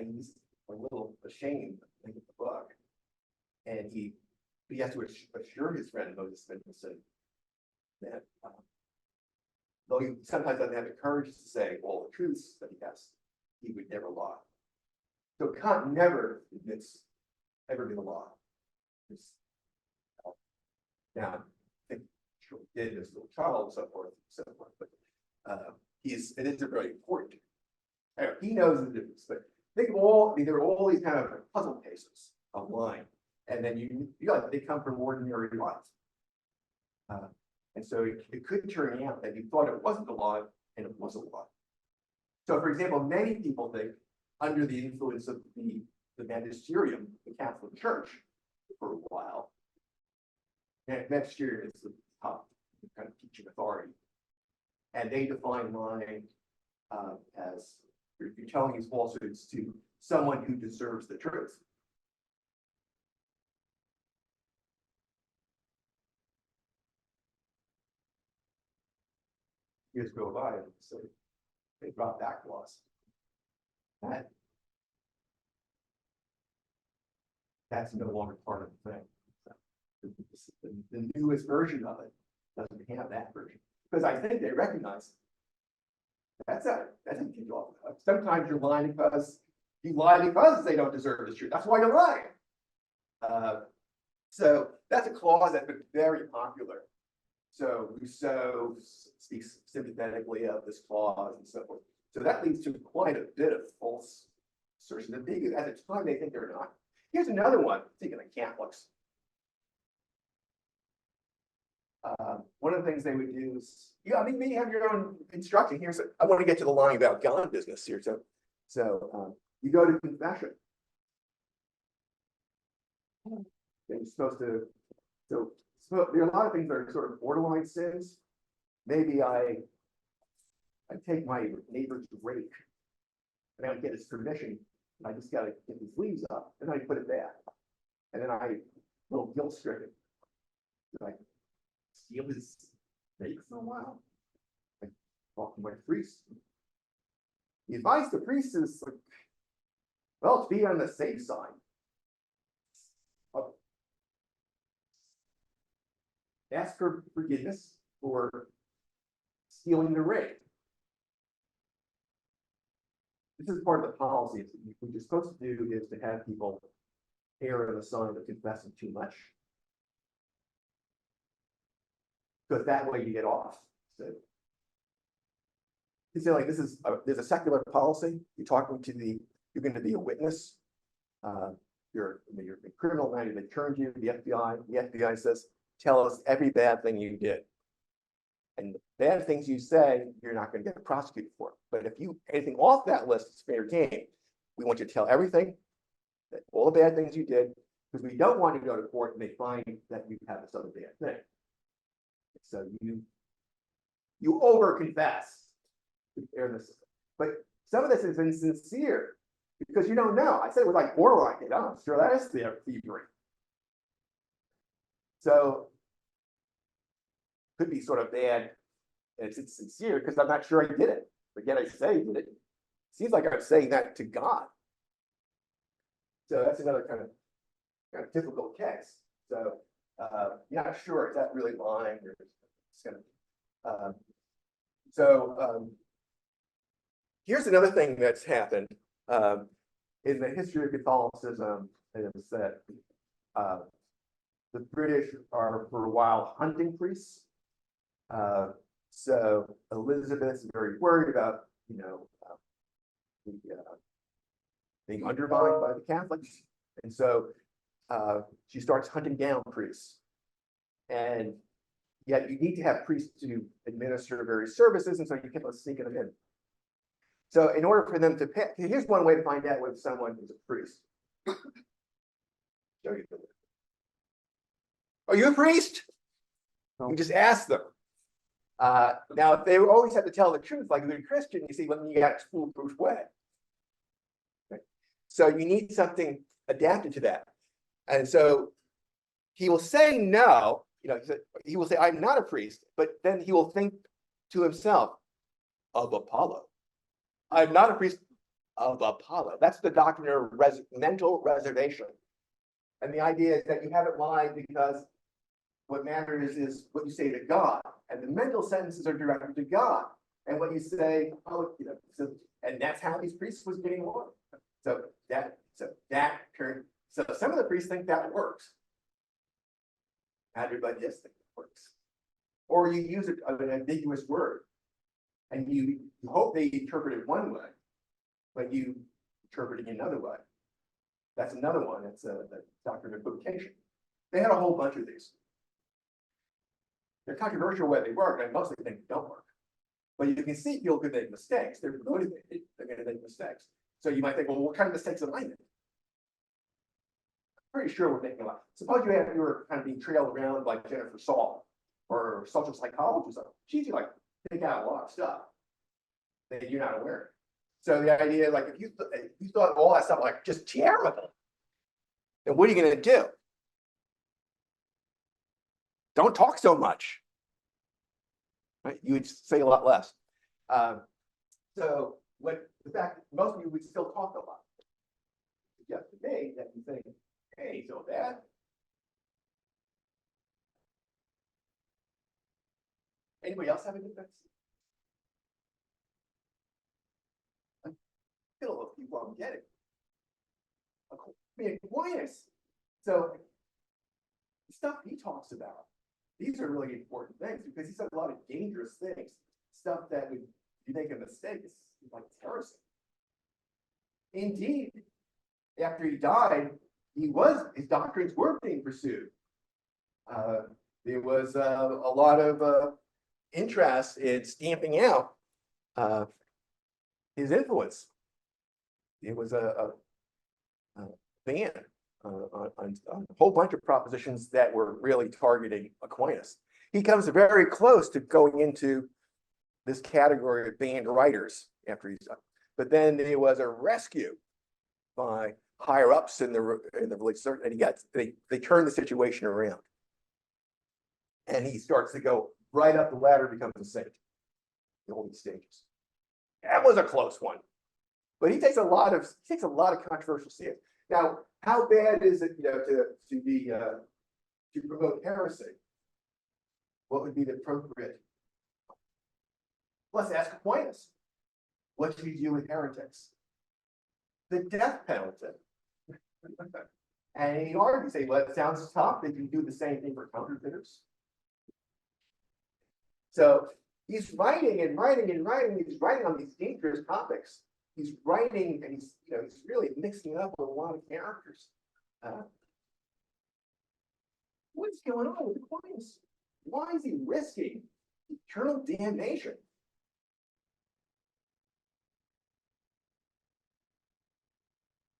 he's a little ashamed of the book. And he has to assure his friend Moses Mendelssohn that though he sometimes doesn't have the courage to say all the truths that he has, he would never lie. So Kant never admits ever been a lie. Now, I think he did as a little child and so forth, but it is very important. Anyway, he knows the difference, but think of there are all these kind of puzzle cases of lying, and then you like they come from ordinary life. And so it could turn out that you thought it wasn't a lie, and it was a lie. So, for example, many people think under the influence of the magisterium, the Catholic Church, for a while. And magisterium is the top kind of teaching authority, and they define lying as you're telling these falsehoods to someone who deserves the truth. Years go by, and so they brought back laws. That's no longer part of the thing. The newest version of it doesn't have that version, because I think they recognize that's a key law. Sometimes you're lying because you lie because they don't deserve the truth. That's why you're lying. So that's a clause that's been very popular. So Rousseau speaks sympathetically of this clause and so forth. So that leads to quite a bit of false assertion. At the time, they think they're not. Here's another one, speaking of Catholics. One of the things they would do is, maybe you have your own instruction. I want to get to the line about God business here. So you go to confession. You're supposed to, so there are a lot of things that are sort of borderline sins. Maybe I take my neighbor's rake and I don't get his permission. And I just got to get his leaves up, and then I put it back. And then a little guilt stricken. I steal his rake for a while. I talk to my priest. The advice the priest is like, well, to be on the safe side. Ask for forgiveness for stealing the rake. This is part of the policy. What you're supposed to do is to have people err on the side of confessing too much, because that way you get off. So you say like there's a secular policy. You're going to be a witness. You're a criminal matter. They turn to you, the FBI. The FBI says, tell us every bad thing you did. And the bad things you say, you're not going to get prosecuted for. But if anything off that list, it's fair game. We want you to tell everything, all the bad things you did, because we don't want you to go to court and they find that you have this other bad thing. So you over confess. But some of this is insincere because you don't know. I said it was like borderline. I'm sure that is thievery. So could be sort of bad, and it's sincere because I'm not sure I did it, but yet I say I did it. Seems like I'm saying that to God. So that's another kind of difficult case. So you're not sure is that really lying or it's gonna. Here's another thing that's happened in the history of Catholicism is that the British are for a while hunting priests. So Elizabeth is very worried about, being undermined by the Catholics. And so she starts hunting down priests. And yet you need to have priests to administer various services, and so you keep on sneaking them in. So in order for them to pay, here's one way to find out whether someone is a priest. Show you. Are you a priest? You just ask them. Now, if they always have to tell the truth, like if you're a Christian, you see, when you got a foolproof way. Okay. So you need something adapted to that. And so he will say no, he will say, I'm not a priest, but then he will think to himself, of Apollo. I'm not a priest of Apollo. That's the doctrine of mental reservation. And the idea is that you haven't lied because what matters is what you say to God. And the mental sentences are directed to God. And what you say, and that's how these priests was getting along. So some of the priests think that works. Everybody just thinks it works. Or you use an ambiguous word, and you hope they interpret it one way, but you interpret it another way. That's another one. That's the doctrine of equivocation. They had a whole bunch of these. They're controversial where they work, and mostly they don't work. But you can see people could make mistakes. They're motivated. They're going to make mistakes. So you might think, well, what kind of mistakes am I making? Pretty sure we're making a lot. Suppose you were kind of being trailed around like Jennifer Saul or social psychologist. She's like think out a lot of stuff that you're not aware of. So the idea, like, if you thought all that stuff like just terrible, then what are you going to do? Don't talk so much. Right? You would say a lot less. So the fact most of you would still talk a lot. Just to me that you think, hey, so bad. Anybody else have a difference? I feel those people I'm getting. I mean, Aquinas. So the stuff he talks about, these are really important things because he said a lot of dangerous things, stuff that would you make a mistake is like heresy. Indeed, after he died, his doctrines were being pursued. There was a lot of interest in stamping out his influence. It was a ban on a whole bunch of propositions that were really targeting Aquinas. He comes very close to going into this category of banned writers after he's done. But then there was a rescue by higher ups in the religious, and they turned the situation around. And he starts to go right up the ladder, becomes a saint in all these stages. That was a close one. But he takes a lot of controversial stands. Now, how bad is it, to promote heresy? What would be the appropriate? Let's ask Aquinas. What should you do with heretics? The death penalty. And he argues, say, well, it sounds tough. They can do the same thing for counterfeiters. So he's writing and writing and writing. He's writing on these dangerous topics. He's writing and he's really mixing it up with a lot of characters. What's going on with Aquinas? Why is he risking eternal damnation?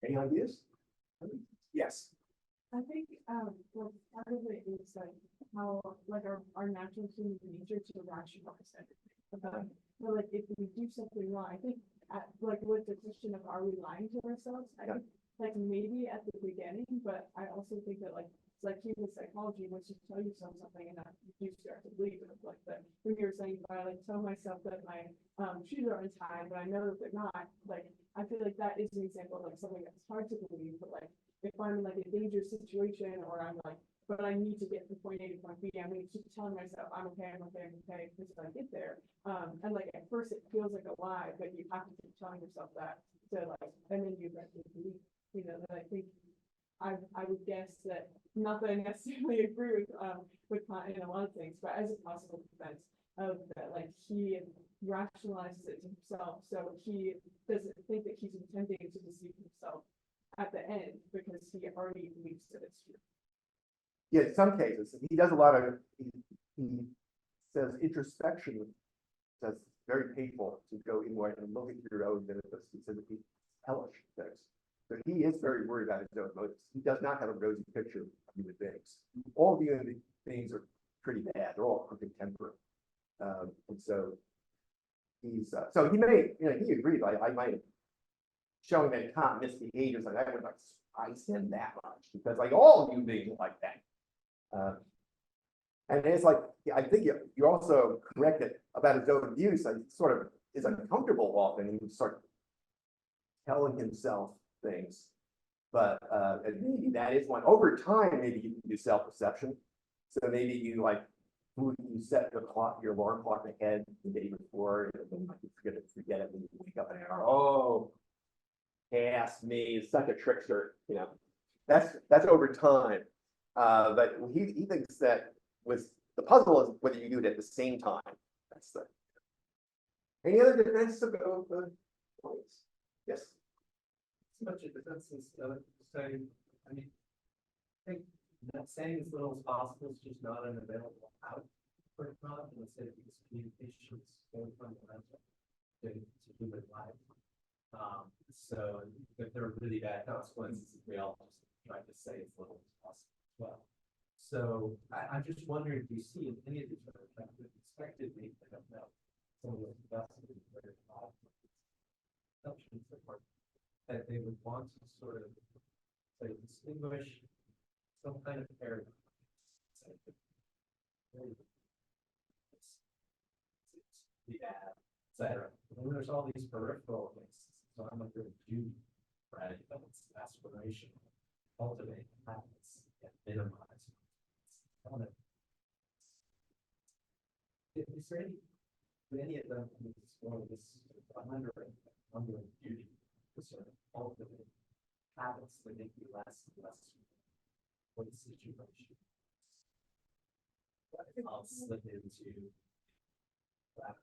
Any ideas? Yes. I think well, part of it is like how like our natural human nature to rationalize everything. So like if we do something wrong, I think like with the question of are we lying to ourselves, I think like maybe at the beginning, but I also think that like it's like human psychology, once you tell yourself something and you start to believe it, like that when you're saying if I like tell myself that my shoes are untied, but I know that they're not, like I feel like that is an example of like something that's hard to believe, but like if I'm in like a dangerous situation or I'm like, but I need to get from point A to point B, I'm going to keep telling myself I'm okay until I get there. And like at first it feels like a lie, but you have to keep telling yourself that. So like, and then you eventually believe, that I think I would guess that not that I necessarily agree with Kant in a lot of things, but as a possible defense of that, like he rationalizes it to himself, so he doesn't think that he's intending to deceive himself at the end because he already believes that it's true. Yeah, in some cases, he does a lot of, he says introspection, that's very painful to go inward and look at your own benefits, specifically hellish things. So he is very worried about his own motives. He does not have a rosy picture of human beings. All human beings are pretty bad. They're all crooked temper. And so he's, so he may, he agreed, I might have showing that Kant misbehaviors, like I would like spice him that much, because like all human beings are like that. And it's like, I think you're also correct about his own views. Like, sort of is uncomfortable often. He would start telling himself things, but and maybe that is one. Over time, maybe you can do self-perception. So maybe you you set the clock, your alarm clock ahead the day before, and then you forget it when you wake up and oh, ask me, it's such a trickster. That's over time. But he thinks that the puzzle is whether you do it at the same time. That's the. Any other defense of the points? Yes. As much a defense as saying, I mean, I think that saying as little as possible is just not an available out for Kant, and say because communication is going fundamental to human life. So if there are really bad consequences, we all just try to say as little as possible as well. So I'm just wondering, do you see in any of these other expected me to have no some of those invested in very assumptions that they would want to sort of say distinguish some kind of paradigm. Yeah, etc. And there's all these peripheral things. So I'm like a duty, right? It's aspiration, cultivate habits, and minimize. Is there any of them one of this under duty to sort of cultivate habits that make you less and less for the situation? I'll slip into that.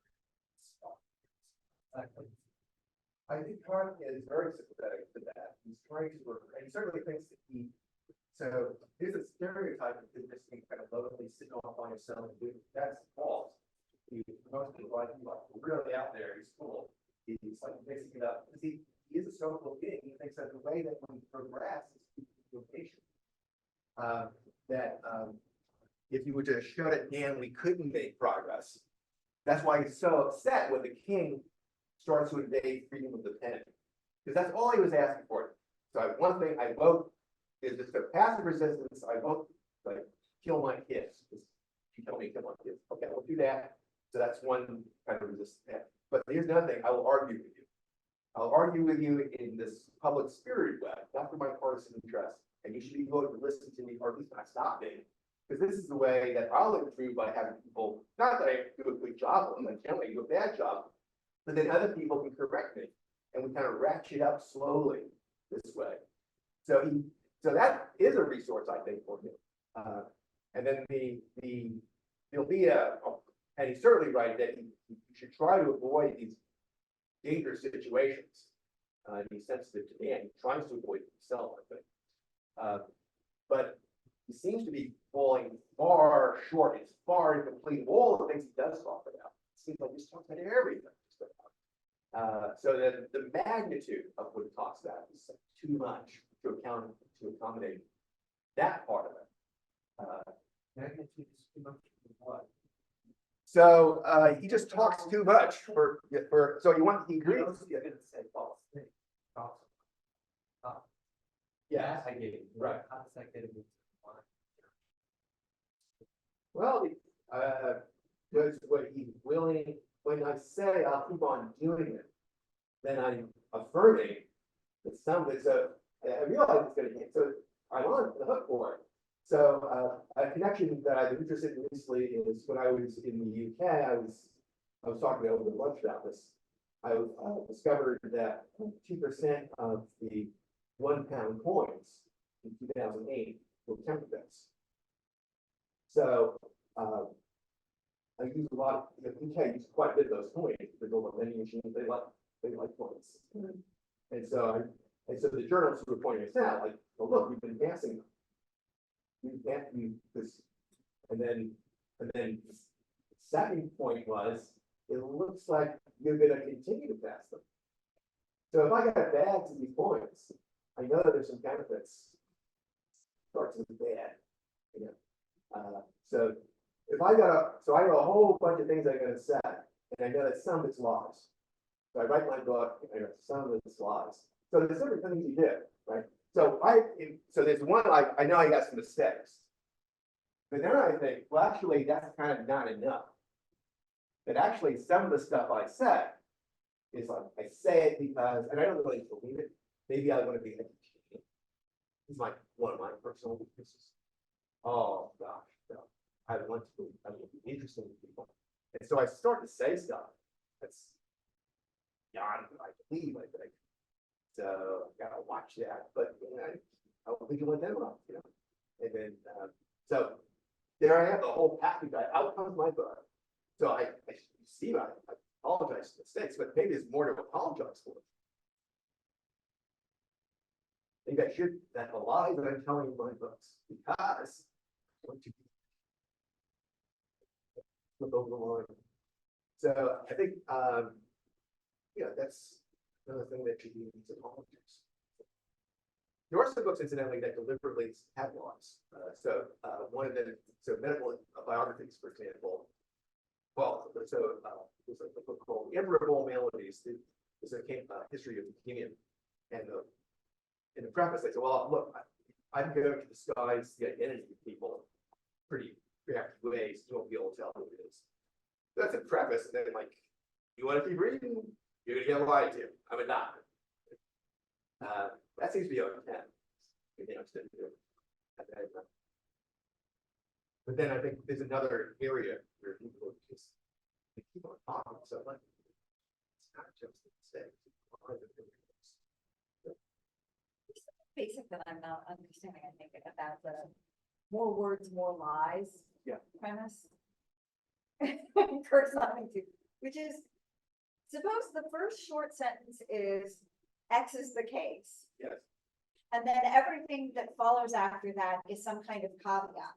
Exactly. I think Kant is very sympathetic to that. He's trying to work, and he certainly thinks that so there's a stereotype of this being kind of lonely, sitting off by himself. That's false. Most people like really out there. He's cool. He's like mixing it up because he is a social being. He thinks that the way that we progress is through vocation. If you were to shut it down, we couldn't make progress. That's why he's so upset when the king starts to invade freedom of the pen, because that's all he was asking for. So one thing I vote is just a passive resistance. I vote kill my kids. You tell me kill my kids. Okay, we'll do that. So that's one kind of resistance. But here's another thing. I will argue with you. I'll argue with you in this public spirited way, not for my partisan interest. And you should be willing to listen to me, or at least not stop me. Because this is the way that I'll improve by having people, not that I do a good job of them, I can't do a bad job, but then other people can correct me. And we kind of ratchet up slowly this way. So that is a resource, I think, for him. And then there'll be and he's certainly right that you should try to avoid these dangerous situations. He's sensitive to that. He tries to avoid himself, I think. But he seems to be falling far short. It's far incomplete of all the things he does talk about. It seems like he's talking about everything. So that the magnitude of what he talks about is too much to accommodate that part of it. Magnitude is too much for what? So he just talks too much for so he agrees. You're going to say false thing. False. Yeah, I get it. Right. How does that get into well, that's what he's willing. When I say I'll keep on doing it, then I'm affirming that so I realize it's going to get so I'm on the hook for it. So a connection that I've been interested in recently is when I was in the UK, I was talking over lunch about this. I discovered that 2% of the £1 coins in 2008 were counterfeits. So I use a lot, you can use quite a bit of those points, the global vending machines, they like points. And so the journalists were pointing us out, like, well, look, we've been passing. We've passed this, and then the second point was, it looks like you're gonna continue to pass them. So if I got bags of these points, I know that there's some benefits. Starts with bad, you know. So if I got a whole bunch of things I'm gonna set, and I know that some of it's lies. So I write my book, and I know some of it's lies. So there's different things you do, right? So so there's one, I know I got some mistakes. But then I think, well, actually, that's kind of not enough. But actually, some of the stuff I said is like, I say it because, and I don't really believe it, maybe I want to be educated. It's like one of my personal weaknesses. Oh, gosh, no. I want to be interesting to people. And so I start to say stuff that's beyond what I believe, I think. So I gotta watch that, but you know, I don't think it went that well, you know. And then, so there I have the whole package. Out comes my book. So I see, I apologize for mistakes, but maybe there's more to apologize for. Maybe I should, that's a lie that I'm telling in my books, because I want to flip over the line. So I think, yeah, that's another thing that should be in these apologies. There are some books, incidentally, that deliberately have lies. One of them, so medical biographies, for example. Well, so there's a book called Improbable Maladies. There's a history of leukemia, and in the preface, they say, "Well, look, I'm going to disguise the identity of people pretty creative ways. You won't be able to tell who it is." That's a preface, and then like, you want to keep reading, you're gonna get lied to. I'm a doctor. That seems to be okay. But then I think there's another area where people just keep on talking. So like, it's not just a mistake. Basic that I'm not understanding, I think, about the more words, more lies. Yeah. Premise. Corresponding to, which is, suppose the first short sentence is X is the case. Yes. And then everything that follows after that is some kind of caveat.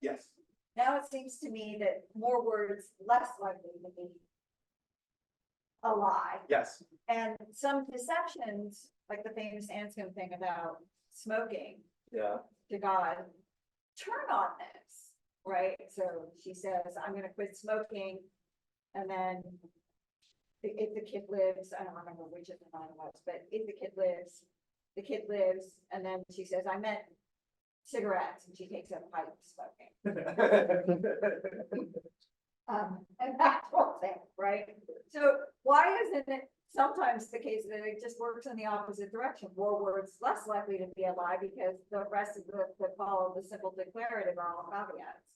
Yes. Now it seems to me that more words, less likely to be a lie. Yes. And some deceptions, like the famous Anscombe thing about smoking Yeah. to God, turn on this, right? So she says, I'm gonna quit smoking. And then if the kid lives, I don't remember which of the nine was, but if the kid lives, and then she says, I meant cigarettes, and she takes a pipe of smoking. And that whole thing, right? So why isn't it sometimes the case that it just works in the opposite direction? More words, less likely to be a lie, because the rest of the follow the simple declarative are all caveats.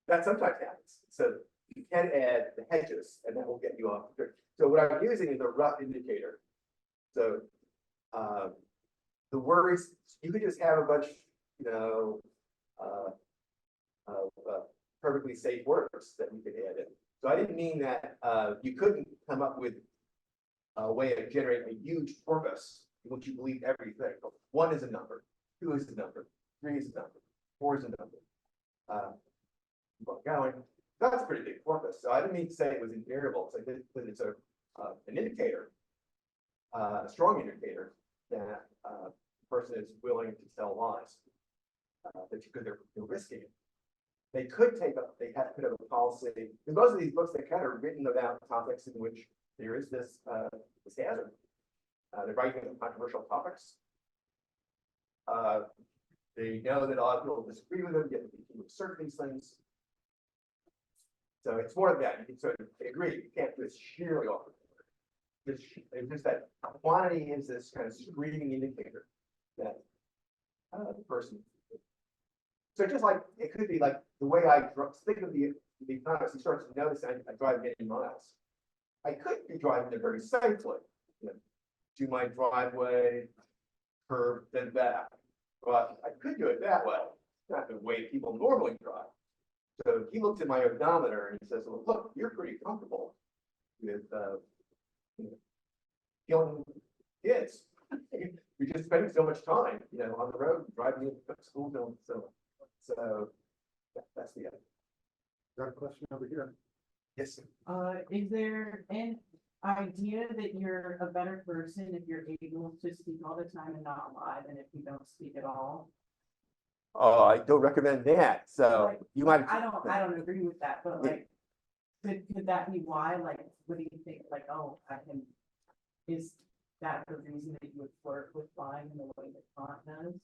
That sometimes happens. So you can add the hedges, and that will get you off. So what I'm using is a rough indicator. So the words, you could just have a bunch, you know, perfectly safe words that you could add in. So I didn't mean that you couldn't come up with a way of generating a huge corpus in which you believe everything. 1 is a number, 2 is a number, 3 is a number, 4 is a number. Going. That's a pretty big corpus. So I didn't mean to say it was invariable. So it's an indicator, a strong indicator that the person is willing to tell lies. Because they're risking it. They could take up. They have could have a policy. Because most of these books, they're kind of written about topics in which there is this hazard. They're writing on controversial topics. They know that a lot of people disagree with them, yet people assert these things. So it's more of that. You can sort of agree. You can't just sheerly offer. It's just that quantity is this kind of screening indicator that the person. So just like it could be like the way I think of the economist, he starts to notice I drive many miles. I could be driving there very safely, you know, to my driveway, curb, then back. But I could do it that way, not the way people normally drive. So he looks at my odometer and he says, well, look, you're pretty comfortable with, you know, killing kids. You're just spending so much time, you know, on the road, driving to school, and so yeah, that's the end. Got a question over here. Yes. Is there an idea that you're a better person if you're able to speak all the time and not lie than if you don't speak at all? Oh, I don't recommend that. So Like, you might. I don't agree with that, but like, could that be why? Like, what do you think? Like, oh, is that the reason that you would flirt with lying in the way that Kant does?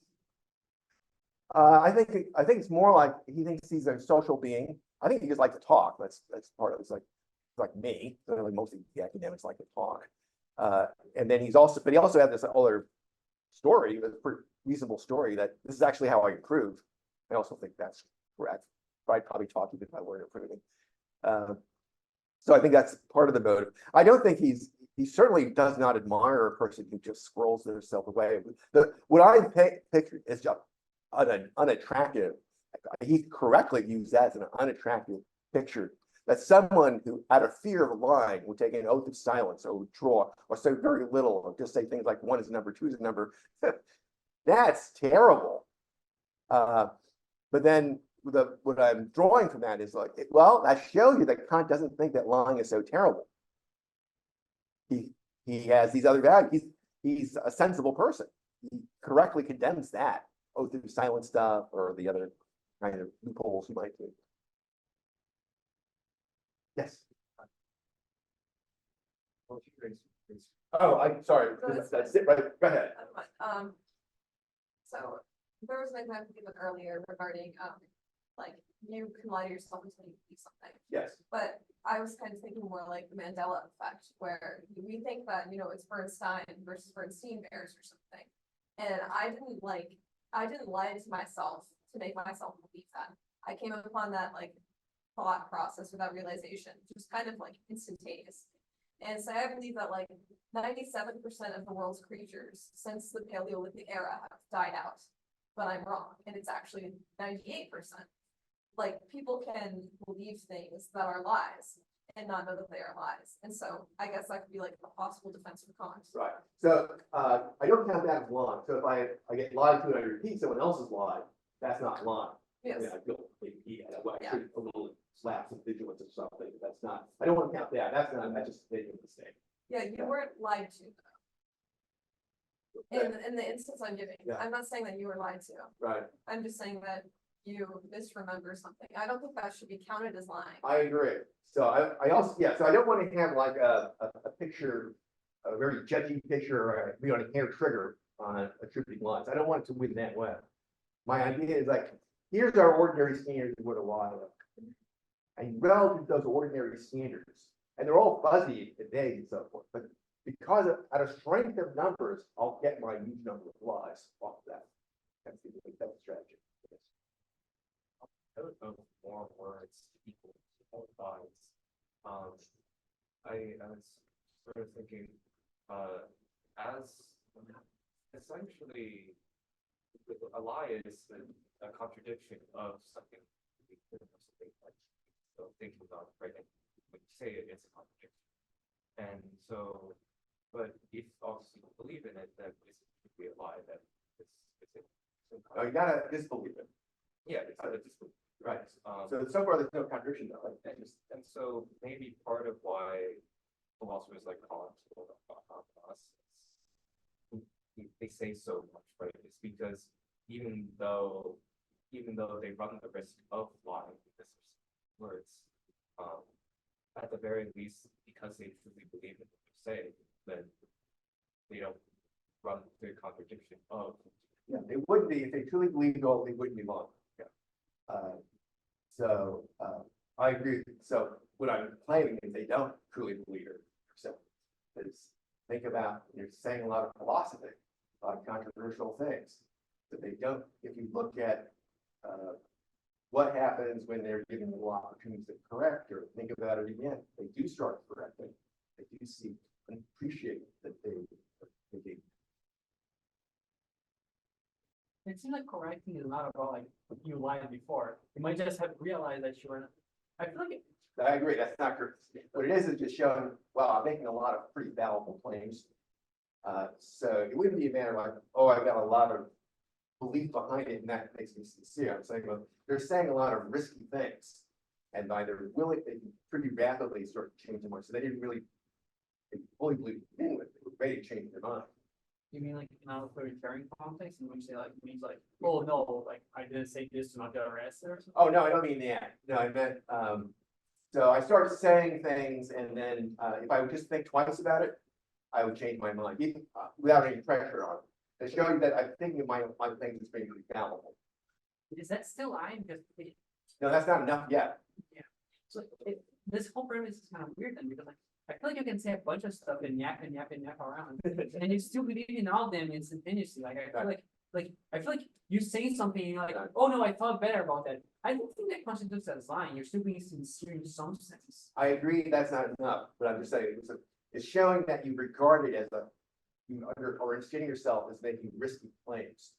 I think it's more like he thinks he's a social being. I think he just likes to talk. That's part of it. It's like me. Like most of the academics like to talk. And then he also had this other story, a pretty reasonable story, that this is actually how I improve. I also think that's correct. I'd probably talk even if I weren't improving. So I think that's part of the motive. I don't think he certainly does not admire a person who just scrolls themselves away. What I picture is just unattractive. He correctly views that as an unattractive picture. That someone who, out of fear of lying, would take an oath of silence or withdraw or say very little or just say things like 1 is a number, 2 is a number. That's terrible. But then what I'm drawing from that is like, well, that shows you that Kant doesn't think that lying is so terrible. He has these other values. He's a sensible person. He correctly condemns that oath of silence stuff or the other kind of loopholes he might do. Yes. Oh, I'm sorry. That's it, right? Go ahead. So there was an example given earlier regarding, like, you can lie to yourself until you believe something. Yes. But I was kind of thinking more like the Mandela effect, where we think that, it's Bernstein versus Bernstein bears or something. And I didn't lie to myself to make myself believe that. I came upon that like thought process or that realization, just kind of like instantaneous. And so I believe that like 97% of the world's creatures since the Paleolithic era have died out. But I'm wrong, and it's actually 98%. Like, people can believe things that are lies and not know that they are lies. And so I guess that could be like a possible defense for Kant. Right. So I don't count that as lying. So if I get lied to and I repeat someone else's lie, that's not lying. Yes. I mean, I feel maybe a little lapse of vigilance or something. But that's not. I don't want to count that. That's just making a mistake. Yeah, you weren't lied to. In the instance I'm giving, Yeah. I'm not saying that you were lied to. Right. I'm just saying that you misremember something. I don't think that should be counted as lying. I agree. So I also, so I don't want to have like a picture, a very judgy picture, or be on a hair trigger on attributing lies. I don't want it to win that way. My idea is like, here's our ordinary standards of what a lie is. And relative to those ordinary standards, and they're all fuzzy today and so forth, but because out of strength of numbers, I'll get my huge number of lies off of that. That's the strategy. Yes. I would go for more words equal to both sides. I was sort of thinking, as essentially a lie is a contradiction of something like, so thinking about it, right? When you say it, it's a contradiction. And so, but if obviously you believe in it, then it's be a lie, that it's Oh, you gotta disbelieve it. yeah, it's a disbelief. Right. So far, there's no contradiction though. And so maybe part of why philosophers like Kant or us, they say so much, right? It's because even though they run the risk of lying because of words, at the very least, because they truly believe in what they say, then they don't run the contradiction of. Yeah, they wouldn't be if they truly believed all. They wouldn't be lying. Yeah. I agree. So what I'm claiming is they don't truly believe it. So think about, you're saying a lot of philosophy, a lot of controversial things that they don't. If you look at what happens when they're given the opportunities to correct or think about it again, they do start correcting. They do see and appreciate that they. it seems like correcting is not about like you lied before. You might just have realized that you were. I feel like I agree, that's not true. What it is just showing, well, I'm making a lot of pretty valuable claims. So it wouldn't be a matter like, oh, I've got a lot of belief behind it and that makes me sincere. I'm saying, well, they're saying a lot of risky things. And either willing, they pretty rapidly sort of change their mind. So they didn't really fully believe to begin with, they were ready to change their mind. you mean like in an authoritarian context, and when you say like it means like, oh no, like I didn't say this to not get arrested or something. Oh, no, I don't mean that. No, I meant, so I started saying things and then, if I would just think twice about it, I would change my mind, even without any pressure on it. To show you that I'm thinking of my things as being pretty fallible. Is that still lying? Because No, that's not enough yet. so this whole premise is kind of weird then, because like I feel like you can say a bunch of stuff and yap and yap and yap around, and you still believe in all of them instantaneously. Like I feel like you say something and you're like, oh no, I thought better about that. I don't think that constitutes as lying. You're still being sincere in some sense. I agree that's not enough, but I'm just saying, it's showing that you regard it as or instead yourself as making risky claims.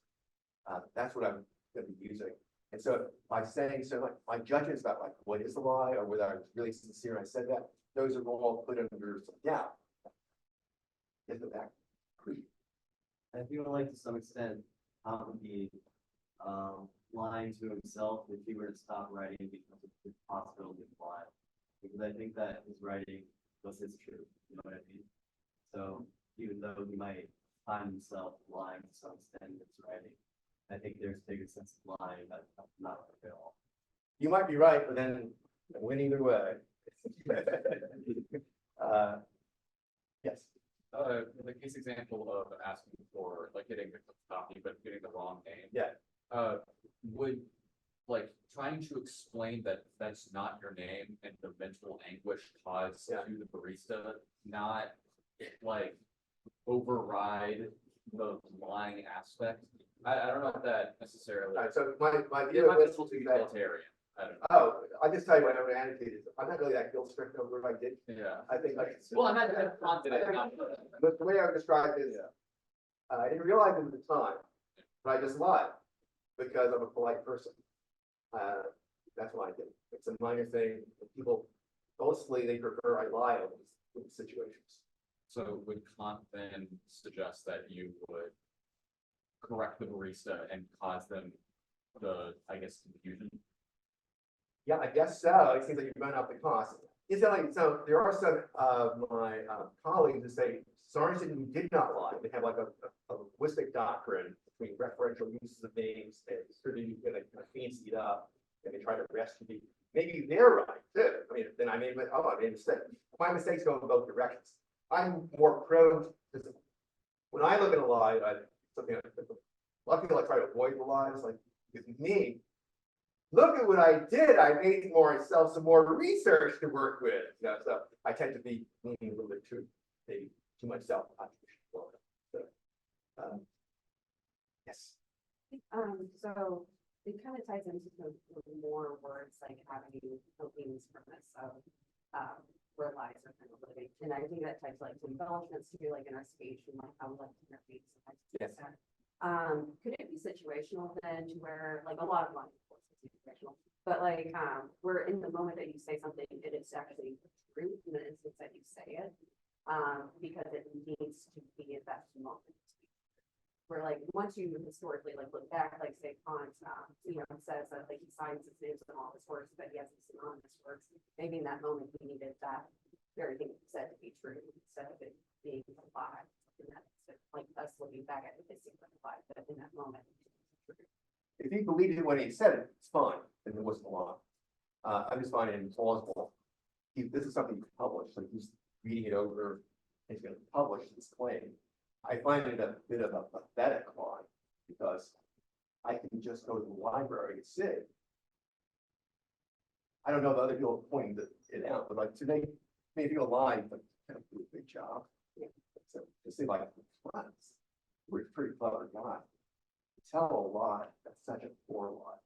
That's what I'm gonna be using. And so by saying, so like my judgments about like, what is a lie or whether I was really sincere and I said that, those are all put under some doubt. Get the back. I feel like to some extent, Tom would be lying to himself if he were to stop writing because of the possibility of lie. Because I think that his writing was his truth, you know what I mean? So even though he might find himself lying to some extent in his writing, I think there's a bigger sense of lying that's not at all. You might be right, but then win either way. Yes. The case example of asking for like getting the copy, but getting the wrong name. Yeah. Would like trying to explain that that's not your name and the mental anguish caused Yeah. to the barista not like override the lying aspect? I don't know if that necessarily. All right, so my It view might of be this too is that, utilitarian. I don't know. oh, I just tell you my own attitude is, I'm not really that guilt stricken over what I did. Yeah. I think like. Well, I'm not confident. But the way I would describe it is, I didn't realize it at the time, but I just lied because I'm a polite person. That's why I did it. It's a minor thing. People, mostly they prefer I lie in these situations. So would Kant then suggest that you would correct the barista and cause them the, I guess, confusion? Yeah, I guess so. It seems like you run up the cost. Is that like, so there are some of my colleagues who say Sorensen, you did not lie. They have like a linguistic doctrine between referential uses of names and sort of you kind of fancy it up and they try to rescue me. Maybe they're right too. I mean, then I made a mistake. My mistakes go in both directions. I'm more prone to, when I look at a lie, something a lot of people I try to avoid the lies, like with me. Look at what I did. I made myself some more research to work with. You know, so I tend to be leaning a little bit maybe too much self-contribution. So, yes. So it kind of ties into the more words like having Philippines premise of where lies are kind of living. And I think that ties like to embellishments too, like in our speech and like how we like to interface. Yes. Could it be situational then to where like a lot of lines, of course, it's situational, but like we're in the moment that you say something and it's actually true in the instance that you say it, because it needs to be at that moment. Where like once you historically like look back, like say Kant, says that like he signs his names on all his works, but he has his synonymous works. Maybe in that moment he needed that very thing said to be true instead of it being a lie. And that's like us looking back at it, it seems like a lie, but in that moment. If he believed it when he said it, it's fine, and it wasn't a lie. I'm just finding it implausible. This is something you can publish, like he's reading it over, and he's going to publish this claim. I find it a bit of a pathetic lie because I can just go to the library and see. I don't know if other people pointed it out, but like today, maybe a lie, but kind of do a good job. So to see like friends, we're a pretty clever guy. Tell a lie, that's such a poor lie.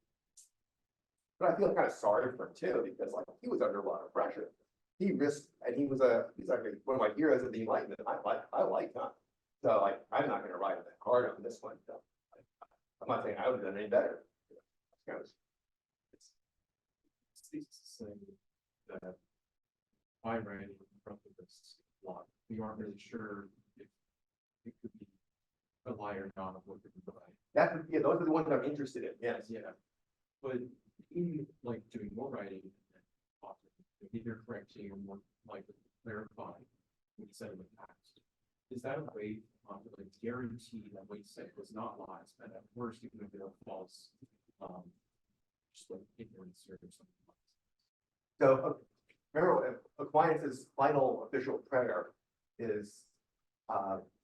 But I feel kind of sorry for him too, because like he was under a lot of pressure. He risked, and he's like one of my heroes of the Enlightenment. I like him. So like I'm not going to write that hard on this one. I'm not saying I would have done any better. It's saying that by writing in front of this lot, we aren't really sure if it could be a lie or not of what could be right. That's, yeah, those are the ones I'm interested in, yes. Yeah, but in like doing more writing, and often either correcting or more likely clarifying what you said in the past, is that a way to like guarantee that what you said was not lies, but at worst, even if they're false, just like ignorance or something like So, remember, Aquinas' final official prayer is,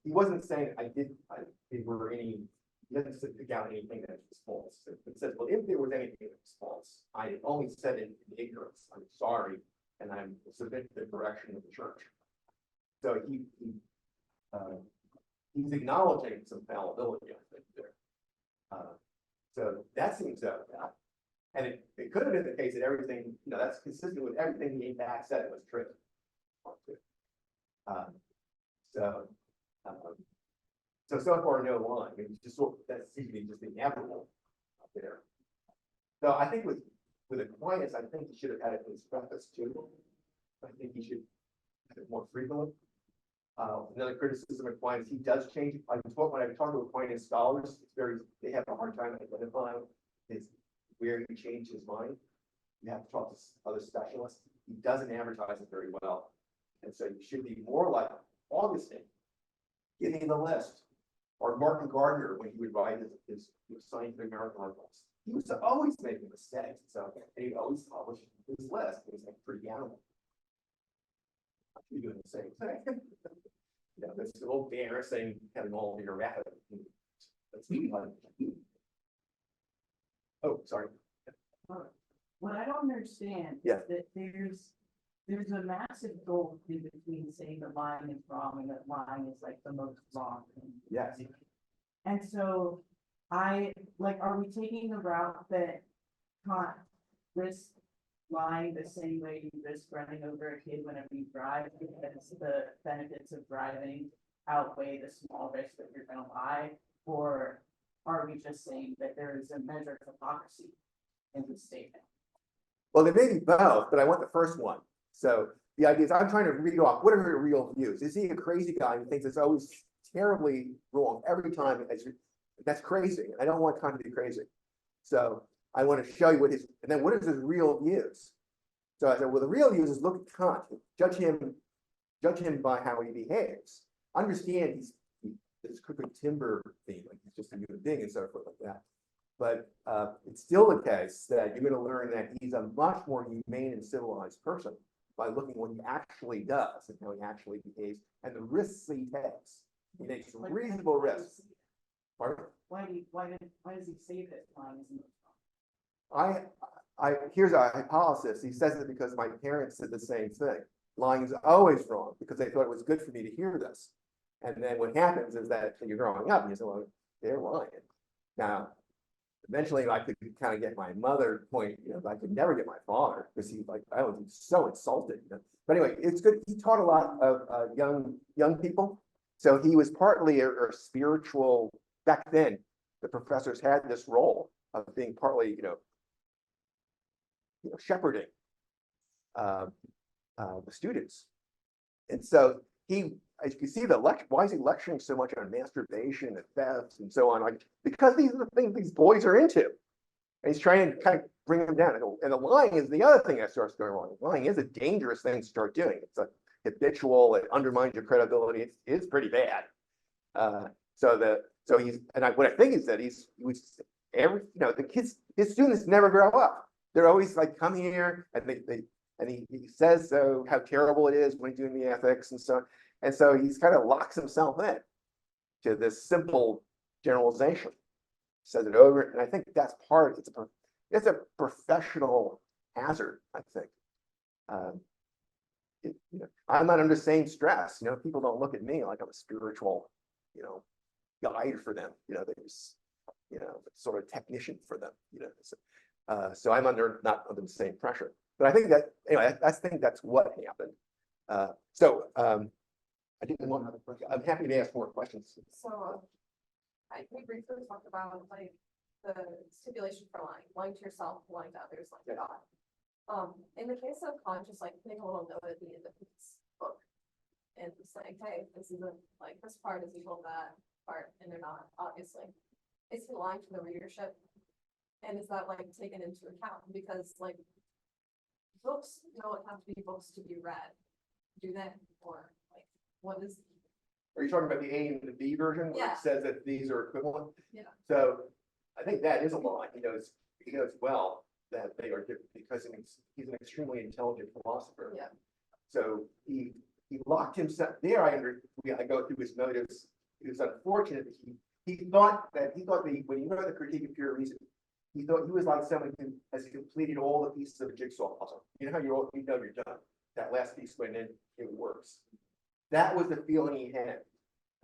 he wasn't saying there were any, he doesn't pick out anything that was false. It says, well, if there was anything that was false, I only said it in ignorance. I'm sorry, and I'm submitting to the correction of the church. So he's acknowledging some fallibility, I think, there. So that seems to have, and it could have been the case that everything, that's consistent with everything the APAC said was true. So far, no line. It's just that seems to be just inevitable up there. So I think with Aquinas, I think he should have had it in his preface too. I think he should have it more frequently. Another criticism of Aquinas, he does change. When I talk to Aquinas scholars, they have a hard time identifying where he changed his mind. You have to talk to other specialists. He doesn't advertise it very well. And so you should be more like Augustine, giving the list, or Martin Gardner when he would write his scientific American articles. He was always making mistakes. So he always published his list. It was like pretty animal. You're doing the same thing. It's a little embarrassing having all of your rapid. That's oh, sorry. What I don't understand Yeah. is that there's a massive gulf in between saying that lying is wrong and that lying is like the most wrong thing. Yes. And so are we taking the route that Kant risks lying the same way you risk running over a kid whenever you drive, because the benefits of driving outweigh the small risk that you're gonna lie? Or are we just saying that there is a measure of hypocrisy in the statement? Well, they may be both, but I want the first one. So the idea is I'm trying to read off what are your real views. Is he a crazy guy who thinks it's always terribly wrong every time? That's crazy. I don't want Kant to be crazy. So I want to show you what and then what is his real views? So I said, well, the real views is look at Kant, judge him by how he behaves. Understand he's this crooked timber theme, like he's just a human being and so forth like that. But it's still the case that you're going to learn that he's a much more humane and civilized person by looking what he actually does and how he actually behaves and the risks he takes. He takes reasonable risks. Pardon? Why does he say that lying isn't wrong? Here's a hypothesis. He says it because my parents said the same thing. Lying is always wrong because they thought it was good for me to hear this. And then what happens is that you're growing up and you say, well, they're lying. Now, eventually I could kind of get my mother point, I could never get my father because he's like, I was so insulted. But anyway, it's good. He taught a lot of young people. So he was partly a spiritual, back then, the professors had this role of being partly, shepherding the students. And so as you can see, why is he lecturing so much on masturbation and theft and so on? Because these are the things these boys are into. And he's trying to kind of bring them down. And the lying is the other thing that starts going wrong. Lying is a dangerous thing to start doing. It's a habitual, it undermines your credibility. It's pretty bad. What I think is that the kids, his students never grow up. They're always like, come here, and he says so how terrible it is when he's doing the ethics and so on. And so he's kind of locks himself in to this simple generalization. Says it over, and I think that's it's a professional hazard, I think. I'm not under the same stress. People don't look at me like I'm a spiritual, guide for them. There's, sort of technician for them. So I'm not under the same pressure. But I think that anyway, I think that's what happened. I didn't want. I'm happy to ask more questions. So, we briefly talked about the stipulation for lying to yourself, lying to others, lying to Yeah. God. In the case of Kant, just like putting a little note at the end of his book. And it's like, hey, this isn't like this part is equal to that part, and they're not, obviously. Is he lying to the readership? And is that like taken into account? Because like books don't have to be books to be read, do they? Or like, what is? Are you talking about the A and the B version? Where Yeah. it says that these are equivalent? Yeah. So I think that is a lie. He knows well that they are different because he's an extremely intelligent philosopher. Yeah. So he locked himself there. I go through his motives. It was unfortunate that he thought that when you wrote the Critique of Pure Reason, he thought he was like someone who has completed all the pieces of a jigsaw puzzle. You know how you're done. That last piece went in, it works. That was the feeling he had.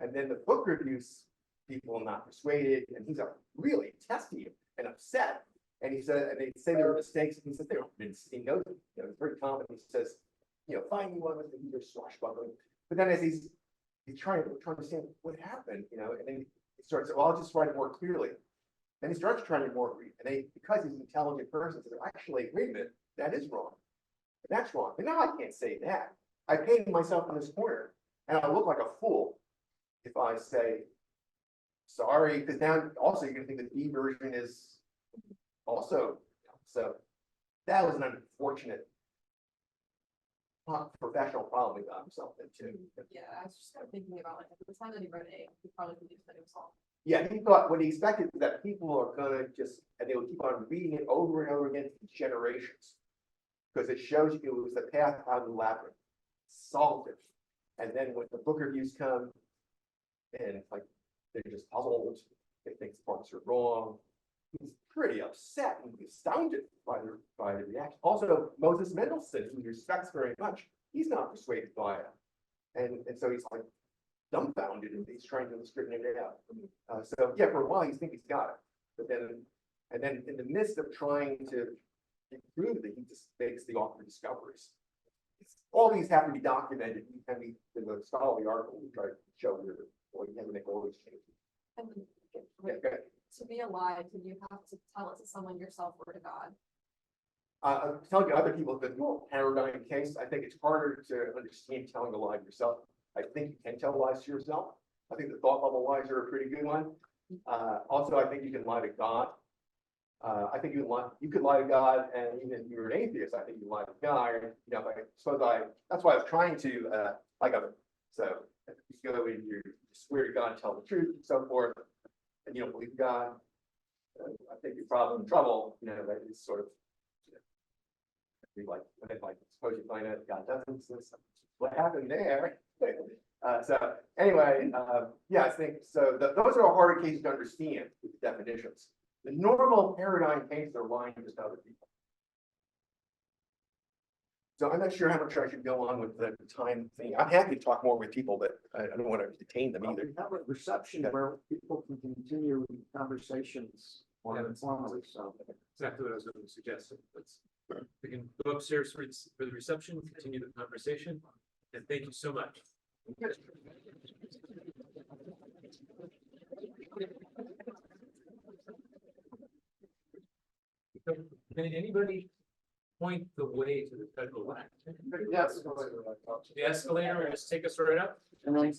And then the book reviews, people are not persuaded, and he's really testy and upset. And he said, and they say there were mistakes, and he said there were mistakes. He knows, he's very confident. He says, find me one with the either swashbuckling. But then as he's trying to understand what happened, and then he starts, well, I'll just write it more clearly. And he starts trying to more read, and because he's an intelligent person, says, actually, wait a minute, that is wrong. That's wrong. And now I can't say that. I painted myself in this corner, and I look like a fool if I say sorry, because now also you're gonna think the B version is also, so that was an unfortunate professional problem he got himself into. Yeah, I was just kind of thinking about like at the time that he wrote A, he probably believed that it was all. Yeah, he thought what he expected is that people are gonna and they will keep on reading it over and over again for generations. Because it shows you it was the path out of the labyrinth, solved it. And then when the book reviews come, and like they're just puzzled, they think parts are wrong. He's pretty upset and astounded by the reaction. Also, Moses Mendelssohn, who he respects very much, he's not persuaded by it. And so he's like dumbfounded and he's trying to straighten it out. So yeah, for a while you think he's got it. But then in the midst of trying to improve it, he just makes the awkward discoveries. All these have to be documented. And in the scholarly article, we try to show you have to make all these changes. And Yeah, go ahead. to be a lie, do you have to tell it to someone yourself or to God? I'm telling you, other people, the dual paradigm case, I think it's harder to understand telling a lie to yourself. I think you can tell lies to yourself. I think the thought bubble lies are a pretty good one. Also, I think you can lie to God. I think you could lie to God, and even if you're an atheist, I think you lie to God. That's why I was trying to, so if you go and you swear to God, tell the truth, and so forth, and you don't believe God, I think you're probably in trouble. That is sort of, suppose you find out God doesn't exist. What happened there? So anyway, yeah, I think so. Those are harder cases to understand with the definitions. The normal paradigm case, they're lying to just other people. So I'm not sure how much I should go on with the time thing. I'm happy to talk more with people, but I don't want to detain them either. We have a reception where people can continue conversations more informally, so. Exactly what I was going to suggest. We can go upstairs for the reception, continue the conversation, and thank you so much. Can anybody point the way to the federal line? Yes. The escalator, just take us right up. And then